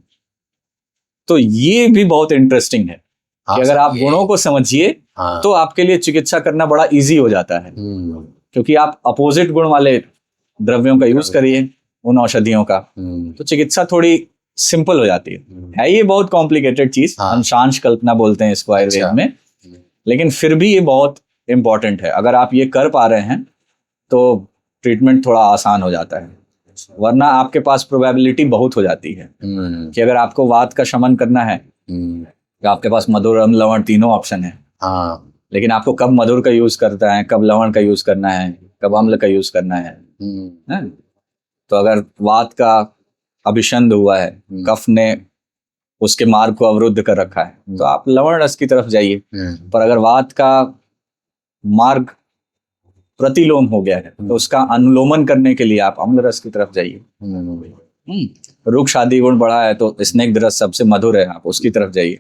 तो ये भी बहुत इंटरेस्टिंग है कि अगर आप गुणों को समझिए तो आपके लिए चिकित्सा करना बड़ा इजी हो जाता है, क्योंकि आप अपोजिट गुण वाले द्रव्यों का यूज करिए उन औषधियों का, तो चिकित्सा थोड़ी सिंपल हो जाती है। ये बहुत कॉम्प्लिकेटेड चीज, अंशांश कल्पना बोलते हैं इसको आयुर्वेद में, लेकिन फिर भी ये बहुत इंपॉर्टेंट है। अगर आप ये कर पा रहे हैं तो ट्रीटमेंट थोड़ा आसान हो जाता है, वरना आपके पास प्रोबेबिलिटी बहुत हो जाती है कि अगर आपको वात का शमन करना है तो आपके पास मधुर, अम्ल, लवण तीनों ऑप्शन है, लेकिन आपको कब मधुर का यूज करता है, कब लवण का यूज करना है, कब अम्ल का यूज करना है। तो अगर वात का अभिषंध हुआ है, कफ ने उसके मार्ग को अवरुद्ध कर रखा है, तो आप लवण रस की तरफ जाइए, पर अगर वात का मार्ग प्रतिलोम हो गया है तो उसका अनुलोमन करने के लिए आप अम्ल रस की तरफ जाइए। रुक्ष आदि गुण बढ़ा है तो स्निग्ध रस सबसे मधुर है, आप उसकी तरफ जाइए।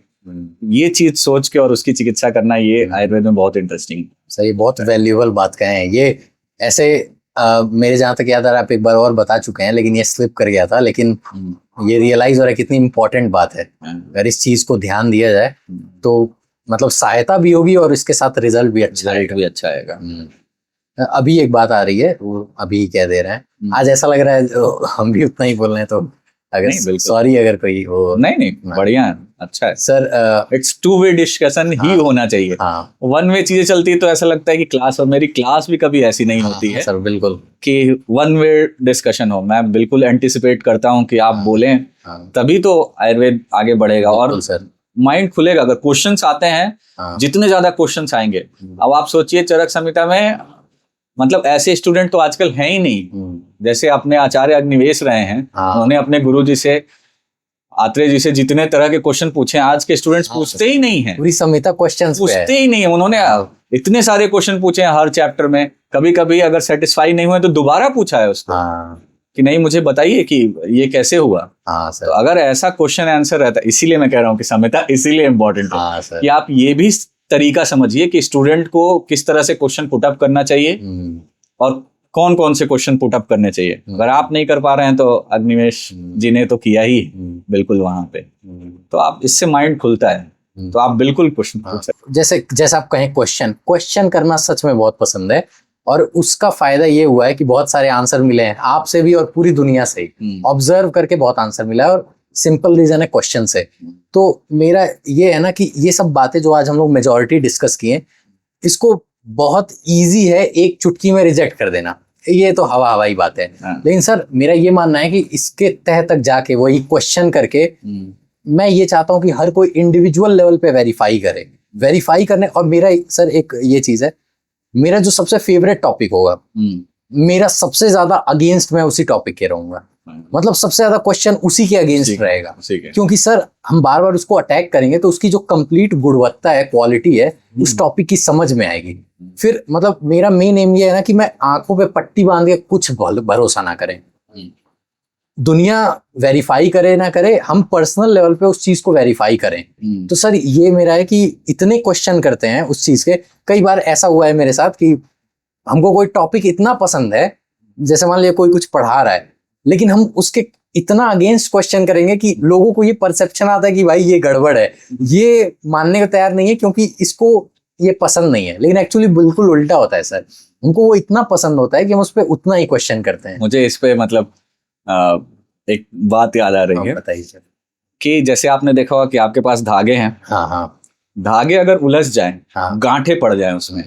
ये चीज सोच के और उसकी चिकित्सा करना, ये आयुर्वेद में बहुत इंटरेस्टिंग। सही, बहुत वैल्यूएबल बात कहे हैं ये। ऐसे मेरे जहाँ तक याद आ रहा है, आप एक बार और बता चुके हैं लेकिन ये स्लिप कर गया था, लेकिन ये रियलाइज हो रहा है कितनी इंपॉर्टेंट बात है। अगर इस चीज को ध्यान दिया जाए तो मतलब सहायता भी होगी और इसके साथ रिजल्ट भी अच्छा आएगा। अभी एक बात आ रही है, वो अभी कह दे रहे हैं, आज ऐसा लग रहा है हम भी उतना ही बोल रहे हैं, तो अगर सॉरी अगर कोई वो नहीं बढ़िया है, अच्छा है sir. It's two way discussion ही होना चाहिए। वन वे चीजें चलती है तो ऐसा लगता है कि क्लास, और मेरी क्लास भी कभी ऐसी नहीं होती है सर, बिल्कुल कि वन वे डिस्कशन हो। मैं बिल्कुल एंटिसिपेट करता हूँ कि आप बोलें, तभी तो आयुर्वेद आगे बढ़ेगा और सर माइंड खुलेगा। अगर क्वेश्चंस आते हैं, जितने ज्यादा क्वेश्चंस आएंगे, अब आप सोचिए चरक संहिता में मतलब ऐसे स्टूडेंट तो आजकल हैं ही नहीं। जैसे अपने आचार्य अग्निवेश रहे हैं, उन्होंने अपने गुरुजी से, आत्रेय जी से जितने तरह के क्वेश्चन पूछे, आज के स्टूडेंट्स पूछते ही नहीं है, पूरी संहिता क्वेश्चंस पूछते ही नहीं है। उन्होंने इतने सारे क्वेश्चन पूछे हैं हर चैप्टर में, कभी कभी अगर सेटिस्फाई नहीं हुए तो दोबारा पूछा है उसको कि नहीं मुझे बताइए कि ये कैसे हुआ। तो अगर ऐसा क्वेश्चन आंसर रहता है, इसीलिए मैं कह रहा हूँ कि संहिता इसीलिए इम्पोर्टेंट है कि आप ये भी तरीका समझिए कि स्टूडेंट को किस तरह से क्वेश्चन पुटअप करना चाहिए और कौन कौन से क्वेश्चन पुटअप करने चाहिए। अगर आप नहीं कर पा रहे हैं तो अग्निवेश जी ने तो किया ही बिल्कुल वहां पे, तो आप इससे माइंड खुलता है तो आप बिल्कुल पूछ सकते हैं। जैसे आप कहें क्वेश्चन करना सच में बहुत पसंद है, और उसका फायदा ये हुआ है कि बहुत सारे आंसर मिले हैं आपसे भी और पूरी दुनिया से ही। ऑब्जर्व करके बहुत आंसर मिला है, और सिंपल रीजन है क्वेश्चन से। तो मेरा ये है ना कि ये सब बातें जो आज हम लोग मेजॉरिटी डिस्कस किए, इसको बहुत इजी है एक चुटकी में रिजेक्ट कर देना, ये तो हवाई बात है। लेकिन सर मेरा ये मानना है कि इसके तह तक जाके वही क्वेश्चन करके मैं ये चाहता हूँ कि हर कोई इंडिविजुअल लेवल पे वेरीफाई करने। और मेरा सर एक ये चीज है, मेरा जो सबसे फेवरेट टॉपिक होगा, मेरा सबसे ज्यादा अगेंस्ट मैं उसी टॉपिक के रहूंगा। मतलब सबसे ज्यादा क्वेश्चन उसी के अगेंस्ट रहेगा, क्योंकि सर हम बार बार उसको अटैक करेंगे तो उसकी जो कंप्लीट गुणवत्ता है, क्वालिटी है, उस टॉपिक की समझ में आएगी। फिर मतलब मेरा मेन एम ये है ना कि मैं आंखों पे पट्टी बांध के कुछ भरोसा ना करें, दुनिया वेरीफाई करे ना करे, हम पर्सनल लेवल पे उस चीज को वेरीफाई करें। तो सर ये मेरा है कि इतने क्वेश्चन करते हैं उस चीज के। कई बार ऐसा हुआ है मेरे साथ कि हमको कोई टॉपिक इतना पसंद है, जैसे मान लिया कोई कुछ पढ़ा रहा है, लेकिन हम उसके इतना अगेंस्ट क्वेश्चन करेंगे कि लोगों को ये परसेप्शन आता है कि भाई ये गड़बड़ है, ये मानने को तैयार नहीं है क्योंकि इसको ये पसंद नहीं है। लेकिन एक्चुअली बिल्कुल उल्टा होता है सर, उनको वो इतना पसंद होता है कि हम उस पर उतना ही क्वेश्चन करते हैं। मुझे इस पे मतलब एक बात याद आ रही है, बताइए सर। कि जैसे आपने देखा होगा कि आपके पास धागे हैं, हाँ, धागे अगर उलझ जाएं, गांठे पड़ जाएं उसमें,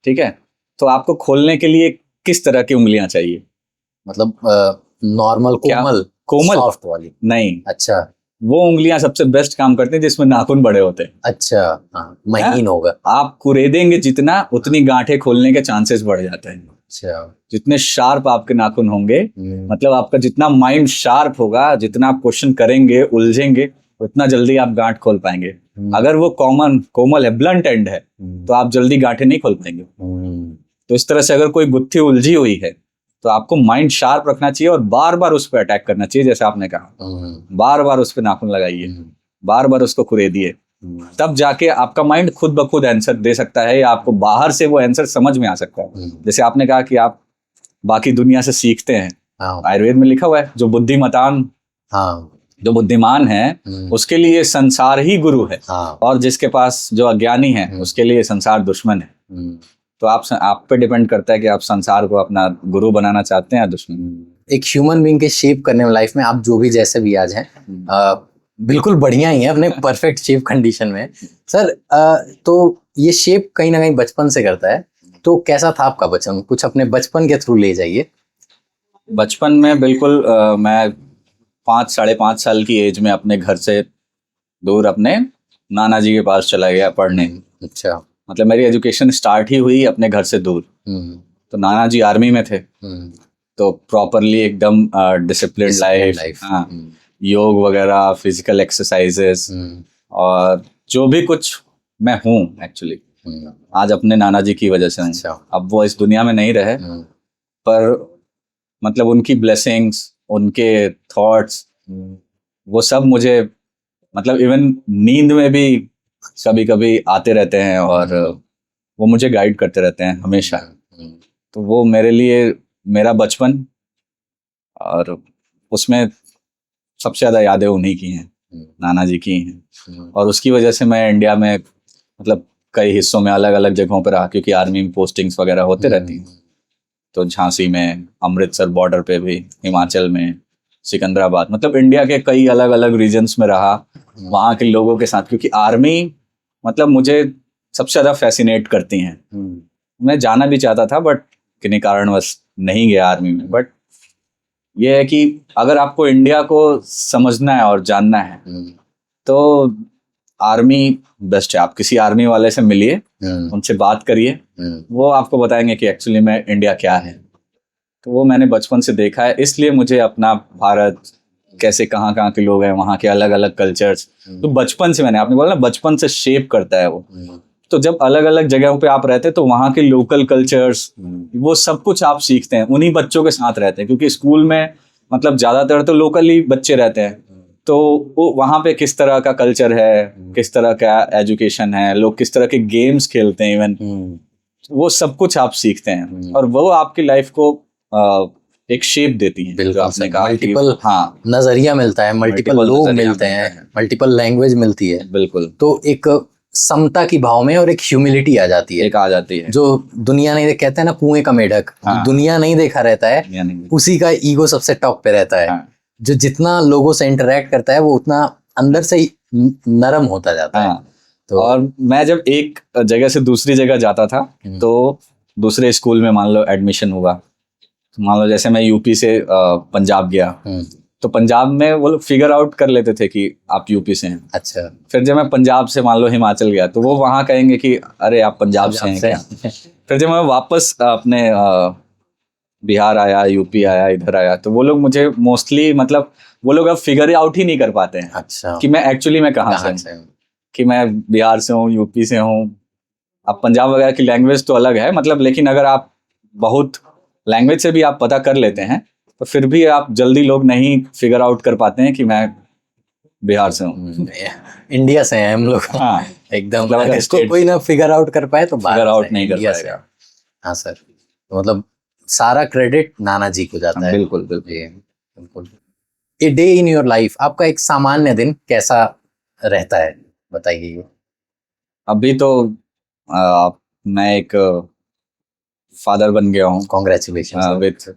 ठीक है, तो आपको खोलने के लिए किस तरह की उंगलियां चाहिए? मतलब नॉर्मल कोमल सॉफ्ट वाली? नहीं। अच्छा, वो उंगलियां सबसे बेस्ट काम करती हैं जिसमें नाखून बड़े होते हैं। अच्छा, महीन होगा। आप कुरेदेंगे जितना, उतनी गांठे खोलने के चांसेस बढ़ जाते हैं। अच्छा, जितने शार्प आपके नाखून होंगे, मतलब आपका जितना माइंड शार्प होगा, जितना आप क्वेश्चन करेंगे, उलझेंगे, उतना जल्दी आप गांठ खोल पाएंगे। अगर वो कोमल है, ब्लंट एंड है, तो आप जल्दी गांठें नहीं खोल पाएंगे। तो इस तरह से अगर कोई गुत्थी उलझी हुई है तो आपको माइंड शार्प रखना चाहिए और बार बार उस पर अटैक करना चाहिए। जैसे आपने कहा, बार बार उस पर नाखून लगाइए, बार बार उसको कुरेदिए, तब जाके आपका माइंड खुद ब खुद आंसर दे सकता है, या आपको बाहर से वो आंसर समझ में आ सकता है। जैसे आपने कहा कि आप बाकी दुनिया से सीखते हैं, आयुर्वेद में लिखा हुआ है जो बुद्धिमान है उसके लिए संसार ही गुरु है, और जिसके पास जो अज्ञानी है उसके लिए संसार दुश्मन है। तो आप पे डिपेंड करता है कि आप संसार को अपना गुरु बनाना चाहते हैं या दुश्मन। एक ह्यूमन बीइंग के शेप करने में लाइफ में आप जो भी जैसे भी आज हैं, बिल्कुल बढ़िया ही है अपने परफेक्ट शेप कंडीशन में सर। तो ये शेप कहीं ना कहीं बचपन से करता है, तो कैसा था आपका बचपन? कुछ अपने बचपन के थ्रू ले जाइए। बचपन में बिल्कुल मैं 5-5.5 साल की एज में अपने घर से दूर अपने नाना जी के पास चला गया पढ़ने। अच्छा, मतलब मेरी एजुकेशन स्टार्ट ही हुई अपने घर से दूर। तो नाना जी आर्मी में थे, तो प्रॉपरली एकदम डिसिप्लिन्ड लाइफ, योग वगैरह, फिजिकल एक्सरसाइजेस, और जो भी कुछ मैं हूँ एक्चुअली आज अपने नाना जी की वजह से हूँ। अच्छा। अब वो इस दुनिया में नहीं रहे, पर मतलब उनकी ब्लेसिंग्स, उनके थॉट्स, वो सब मुझे मतलब इवन नींद में भी कभी कभी आते रहते हैं, और वो मुझे गाइड करते रहते हैं हमेशा। तो वो मेरे लिए मेरा बचपन, और उसमें सबसे ज़्यादा यादें उन्हीं की हैं, नाना जी की हैं। और उसकी वजह से मैं इंडिया में मतलब कई हिस्सों में अलग अलग जगहों पर रहा, क्योंकि आर्मी में पोस्टिंग्स वगैरह होते रहती हैं। तो झांसी में, अमृतसर बॉर्डर पे भी, हिमाचल में, सिकंदराबाद, मतलब इंडिया के कई अलग अलग रीजन्स में रहा, वहाँ के लोगों के साथ। क्योंकि आर्मी मतलब मुझे सबसे ज़्यादा फैसिनेट करती हैं। मैं जाना भी चाहता था बट किन्हीं कारणवश नहीं गया आर्मी में। बट ये है कि अगर आपको इंडिया को समझना है और जानना है तो आर्मी बेस्ट है। आप किसी आर्मी वाले से मिलिए, उनसे बात करिए, वो आपको बताएंगे कि एक्चुअली में इंडिया क्या है। तो वो मैंने बचपन से देखा है, इसलिए मुझे अपना भारत कैसे कहाँ के लोग हैं, वहाँ के अलग अलग कल्चर्स, तो बचपन से मैंने, आपने बोला ना बचपन से शेप करता है वो। तो जब अलग अलग जगहों पे आप रहते हैं तो वहाँ के लोकल कल्चर्स, वो सब कुछ आप सीखते हैं, उन्हीं बच्चों के साथ रहते हैं। क्योंकि स्कूल में मतलब ज़्यादातर तो लोकल ही बच्चे रहते हैं, तो वो वहाँ पे किस तरह का कल्चर है, किस तरह का एजुकेशन है, लोग किस तरह के गेम्स खेलते हैं, इवन वो सब कुछ आप सीखते हैं। और वो आपकी लाइफ को एक शेप देती हैं। बिल्कुल जो आपने कहा कि मल्टीपल हाँ नजरिया मिलता है, मल्टीपल multiple लोग नजरिया मिलते मिलते हैं, हैं। मल्टीपल लैंग्वेज मिलती है, बिल्कुल तो एक समता की भाव में और एक ह्यूमिलिटी आ जाती है। एक आ जाती है जो दुनिया नहीं कहते हैं ना, कुएं का मेढक, हाँ। दुनिया नहीं देखा रहता है, यानी उसी का ईगो सबसे टॉप पे रहता है। हाँ जो जितना लोगों से इंटरेक्ट करता है वो उतना अंदर से ही नरम होता जाता है। हाँ। तो और मैं जब एक जगह से दूसरी जगह जाता था तो दूसरे स्कूल में मान लो एडमिशन हुआ, तो मान लो जैसे मैं यूपी से पंजाब गया, तो पंजाब में वो लोग फिगर आउट कर लेते थे कि आप यूपी से हैं। अच्छा, फिर जब मैं पंजाब से मान लो हिमाचल गया तो वो वहाँ कहेंगे कि अरे आप पंजाब से हैं क्या। फिर जब मैं वापस अपने बिहार आया, यूपी आया, इधर आया, तो वो लोग मुझे मोस्टली मतलब वो लोग अब फिगर आउट ही नहीं कर पाते हैं अच्छा कि मैं एक्चुअली मैं कहाँ से हूँ, कि मैं बिहार से हूँ, यूपी से हूँ। अब पंजाब वगैरह की लैंग्वेज तो अलग है मतलब, लेकिन अगर आप बहुत लैंग्वेज से भी आप पता कर लेते हैं तो फिर भी आप जल्दी लोग नहीं फिगर आउट कर पाते हैं कि मैं बिहार से हूँ। इंडिया से हैं हम लोग। हाँ एकदम, मतलब अगर state- कोई ना फिगर आउट कर पाए तो फिगर आउट नहीं कर इंडिया से। पाएगा। हाँ सर, तो मतलब सारा क्रेडिट नाना जी को जाता है। बिल्कुल बिल्कुल जी बिल्कुल। A day in your life, आपका एक सामान्य दिन कैसा रहता है, बताइए। अभी तो मैं एक फादर बन गया हूँ कॉन्ग्रेचुलेशन विथ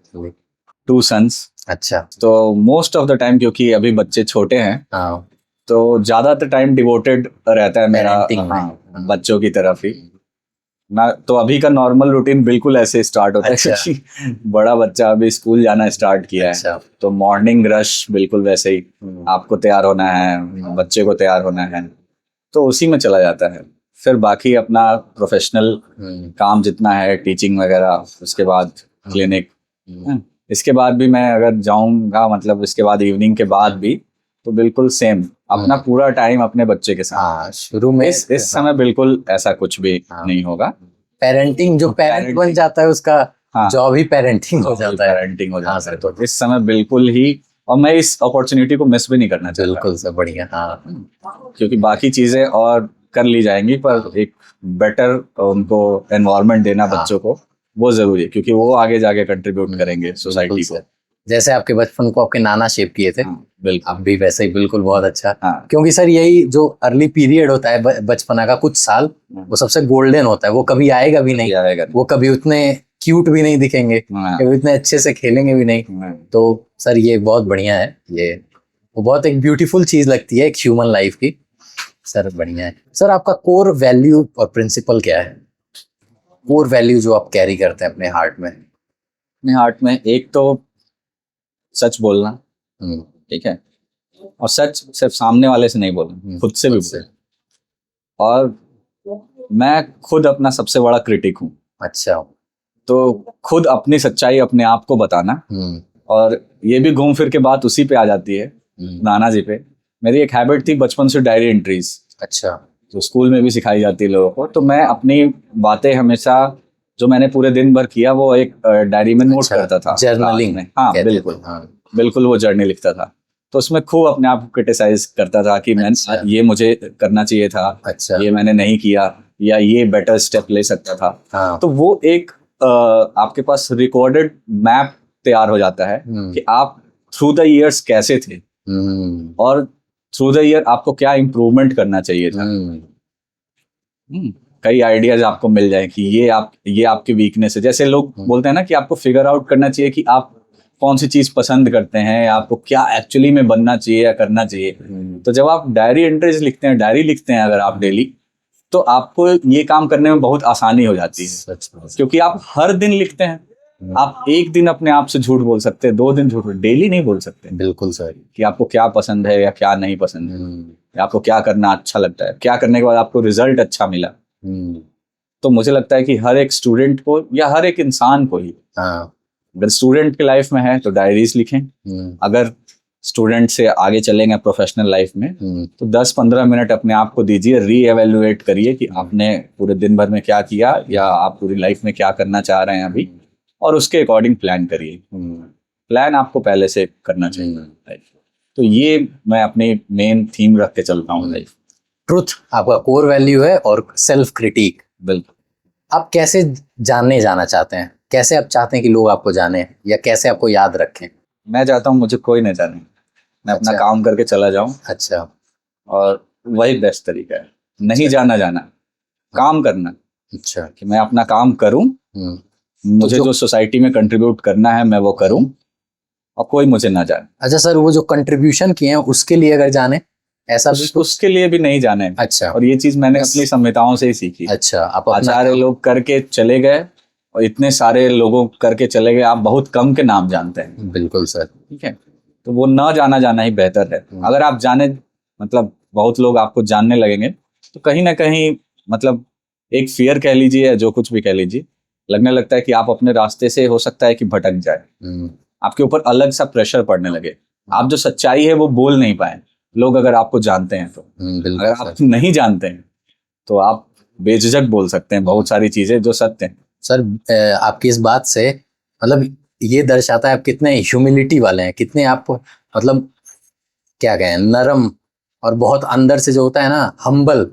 2 sons। अच्छा, तो मोस्ट ऑफ द टाइम क्योंकि अभी बच्चे छोटे हैं हाँ तो ज्यादातर टाइम डिवोटेड रहता है मेरा Parenting में। हाँ, बच्चों की तरफ ही ना। तो अभी का नॉर्मल रूटीन बिल्कुल ऐसे स्टार्ट होता अच्छा। है क्योंकि बड़ा बच्चा अभी स्कूल जाना स्टार्ट किया है। अच्छा। तो मॉर्निंग रश बिल्कुल वैसे ही, आपको तैयार होना है, बच्चे को तैयार होना है, तो उसी में चला जाता है। फिर बाकी अपना प्रोफेशनल काम जितना है, टीचिंग वगैरह, उसके बाद क्लिनिक, इसके बाद भी मैं अगर जाऊंगा मतलब इसके बाद इवनिंग के बाद भी तो बिल्कुल सेम अपना पूरा टाइम अपने बच्चे के साथ। हाँ, शुरू में इस समय बिल्कुल ऐसा कुछ भी नहीं होगा। पेरेंटिंग, जो पेरेंट बन जाता है उसका हाँ, जॉब ही पेरेंटिंग हो जाता है। पेरेंटिंग हो जाता है। तो इस समय बिल्कुल ही, और मैं इस अपॉर्चुनिटी को मिस भी नहीं करना चाहता। बिल्कुल सर, बढ़िया। हाँ, क्योंकि बाकी चीजें और कर ली जाएंगी पर एक बेटर उनको एनवायरनमेंट देना बच्चों को वो जरूरी है, क्योंकि वो आगे जाके कंट्रीब्यूट करेंगे सोसाइटी को। जैसे आपके बचपन को आपके नाना शेप किए थे, बिल्कुल आप भी वैसे ही, बिल्कुल बहुत अच्छा। हाँ। क्योंकि सर यही जो अर्ली पीरियड होता है बचपना का, कुछ साल, वो सबसे गोल्डन होता है। वो कभी आएगा भी नहीं, आएगा वो कभी उतने क्यूट भी नहीं दिखेंगे, कभी इतने अच्छे से खेलेंगे भी नहीं। तो सर ये बहुत बढ़िया है, ये वो बहुत एक ब्यूटीफुल चीज लगती है एक ह्यूमन लाइफ की। सर बढ़िया है। सर आपका कोर वैल्यू और प्रिंसिपल क्या है? कोर वैल्यू जो आप कैरी करते हैं अपने हार्ट में। अपने हार्ट में एक तो सच बोलना, ठीक है, और सच सिर्फ सामने वाले से नहीं बोलना, खुद से भी बोलना। और मैं खुद अपना सबसे बड़ा क्रिटिक हूँ। अच्छा, तो खुद अपनी सच्चाई अपने आप को बताना। और ये भी घूम फिर के बात उसी पे आ जाती है, नाना जी पे। मेरी एक हैबिट थी बचपन से डायरी एंट्रीज। अच्छा, तो स्कूल में भी सिखाई जाती है लोगों को। तो मैं अपनी बातें हमेशा जो मैंने पूरे दिन भर किया वो एक डायरी में नोट करता था, जर्नलिंग में। हाँ बिल्कुल, बिल्कुल वो जर्नी लिखता था। तो उसमें खूब अपने आप को क्रिटिसाइज करता था कि मैं ये मुझे करना चाहिए था, ये मैंने नहीं किया, या ये बेटर स्टेप ले सकता था। तो वो एक आपके पास रिकॉर्डेड मैप तैयार हो जाता है कि आप थ्रू द इयर्स कैसे थे और थ्रू द ईयर आपको क्या इम्प्रूवमेंट करना चाहिए था। कई आइडियाज आपको मिल जाए कि ये आपकी वीकनेस है। जैसे लोग बोलते हैं ना कि आपको फिगर आउट करना चाहिए कि आप कौन सी चीज पसंद करते हैं, आपको क्या एक्चुअली में बनना चाहिए या करना चाहिए। तो जब आप डायरी एंट्रीज लिखते हैं, डायरी लिखते हैं अगर आप डेली, तो आपको ये काम करने में बहुत आसानी हो जाती है, क्योंकि आप हर दिन लिखते हैं। आप एक दिन अपने आप से झूठ बोल सकते हैं, 2 दिन झूठ, डेली नहीं बोल सकते। बिल्कुल सर, कि आपको क्या पसंद है या क्या नहीं पसंद है, आपको क्या करना अच्छा लगता है, क्या करने के बाद आपको रिजल्ट अच्छा मिला। तो मुझे लगता है कि हर एक स्टूडेंट को या हर एक इंसान को ही, अगर स्टूडेंट की लाइफ में है तो डायरीज लिखें, अगर स्टूडेंट से आगे चलेंगे प्रोफेशनल लाइफ में तो 10-15 मिनट अपने आप को दीजिए, रीएवैल्यूएट करिए कि आपने पूरे दिन भर में क्या किया या आप पूरी लाइफ में क्या करना चाह रहे हैं अभी, और उसके अकॉर्डिंग प्लान करिए। प्लान आपको पहले से करना चाहिए। तो ये मैं अपनी मेन थीम रख के चलता हूँ लाइफ। ट्रुथ आपका कोर वैल्यू है और सेल्फ क्रिटिक। बिल्कुल। आप कैसे जाना चाहते हैं कैसे आप चाहते हैं कि लोग आपको जाने या कैसे आपको याद रखें? मैं चाहता हूँ मुझे कोई नहीं जाने, मैं अपना अच्छा। काम करके चला जाऊं, अच्छा। और वही बेस्ट तरीका है। नहीं अच्छा। जाना जाना, काम करना, अच्छा। कि मैं अपना काम करूं, मुझे जो जो सोसाइटी में कंट्रीब्यूट करना है मैं वो करूं, और कोई मुझे ना जाने। अच्छा सर, वो जो कंट्रीब्यूशन किए हैं उसके लिए अगर जाने, ऐसा भी कुछ? उसके लिए भी नहीं जाने। अच्छा। और ये चीज मैंने अपनी संहिताओं से ही सीखी। अच्छा, आप अपना आचार्य लोग करके चले गए, और इतने सारे लोगों करके चले गए, आप बहुत कम के नाम जानते हैं। बिल्कुल सर। ठीक है, तो वो ना जाना जाना ही बेहतर है। अगर आप जाने, मतलब बहुत लोग आपको जानने लगेंगे, तो कहीं ना कहीं, मतलब एक फियर कह लीजिए या जो कुछ भी कह लीजिए, लगने लगता है कि आप अपने रास्ते से हो सकता है कि भटक जाए, आपके ऊपर अलग सा प्रेशर पड़ने लगे, आप जो सच्चाई है वो बोल नहीं पाए लोग, अगर आपको जानते हैं तो। बिल्कुल अगर आप नहीं जानते हैं तो आप बेझिझक बोल सकते हैं बहुत सारी चीजें जो सत्य हैं। सर, आपकी इस बात से मतलब ये दर्शाता है आप कितने ह्यूमिलिटी वाले हैं, कितने आप मतलब क्या कहें, नरम और बहुत अंदर से जो होता है ना, हम्बल,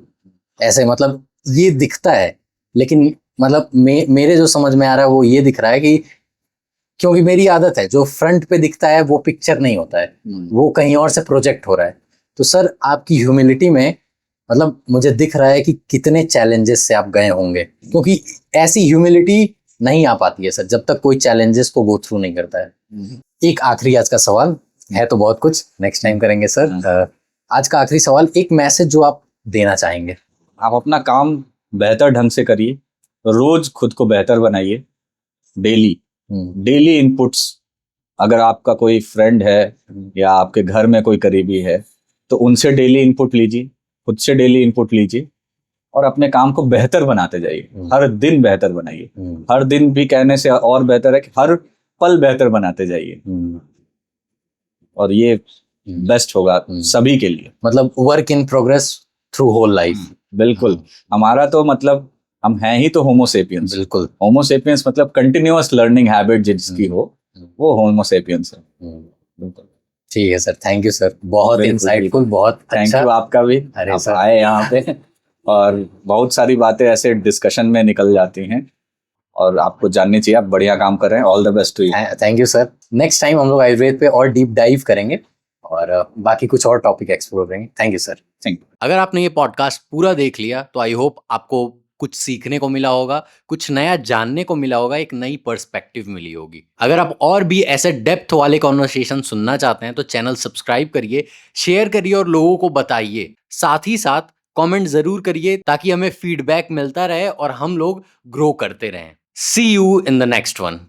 ऐसे मतलब ये दिखता है। लेकिन मतलब मेरे जो समझ में आ रहा है वो ये दिख रहा है कि क्योंकि मेरी आदत है, जो फ्रंट पे दिखता है वो पिक्चर नहीं होता है, वो कहीं और से प्रोजेक्ट हो रहा है। तो सर आपकी ह्यूमिलिटी में मतलब मुझे दिख रहा है कि कितने चैलेंजेस से आप गए होंगे, क्योंकि ऐसी ह्यूमिलिटी नहीं आ पाती है सर जब तक कोई चैलेंजेस को गो थ्रू नहीं करता है। एक आखिरी आज का सवाल है, तो बहुत कुछ नेक्स्ट टाइम करेंगे सर। आज का आखिरी सवाल, एक मैसेज जो आप देना चाहेंगे। आप अपना काम बेहतर ढंग से करिए, रोज खुद को बेहतर बनाइए, डेली डेली इनपुट्स। अगर आपका कोई फ्रेंड है या आपके घर में कोई करीबी है, तो उनसे डेली इनपुट लीजिए, खुद से डेली इनपुट लीजिए, और अपने काम को बेहतर बनाते जाइए। हर दिन बेहतर बनाइए, हर दिन भी कहने से और बेहतर है कि हर पल बेहतर बनाते जाइए, और ये बेस्ट होगा सभी के लिए। मतलब work in progress through whole life. बिल्कुल। हमारा तो मतलब हम हैं ही तो होमोसेपियंस। बिल्कुल। होमोसेपियंस मतलब कंटिन्यूअस लर्निंग हैबिट जिसकी हो, वो होमोसेपियंस है। बिल्कुल। ठीक है सर, थैंक यू सर, बहुत बिल्कुल, इंसाइटफुल, बहुत थैंक अच्छा। यू आपका भी, अरे आप सर। आए यहाँ पे, और बहुत सारी बातें ऐसे डिस्कशन में निकल जाती हैं, और आपको जाननी चाहिए। आप बढ़िया काम कर रहे हैं, all the best to you. Thank you sir. Next time हम लोग आयुर्वेद पे और डीप डाइव करेंगे और बाकी कुछ और टॉपिक एक्सप्लोर करेंगे। Thank you sir. Thank you. अगर आपने ये पॉडकास्ट पूरा देख लिया तो आई होप आपको कुछ सीखने को मिला होगा, कुछ नया जानने को मिला होगा, एक नई पर्सपेक्टिव मिली होगी। अगर आप और भी ऐसे डेप्थ वाले कॉन्वर्सेशन सुनना चाहते हैं तो चैनल सब्सक्राइब करिए, शेयर करिए और लोगों को बताइए। साथ ही साथ कमेंट जरूर करिए ताकि हमें फीडबैक मिलता रहे और हम लोग ग्रो करते रहें। See you in the next one.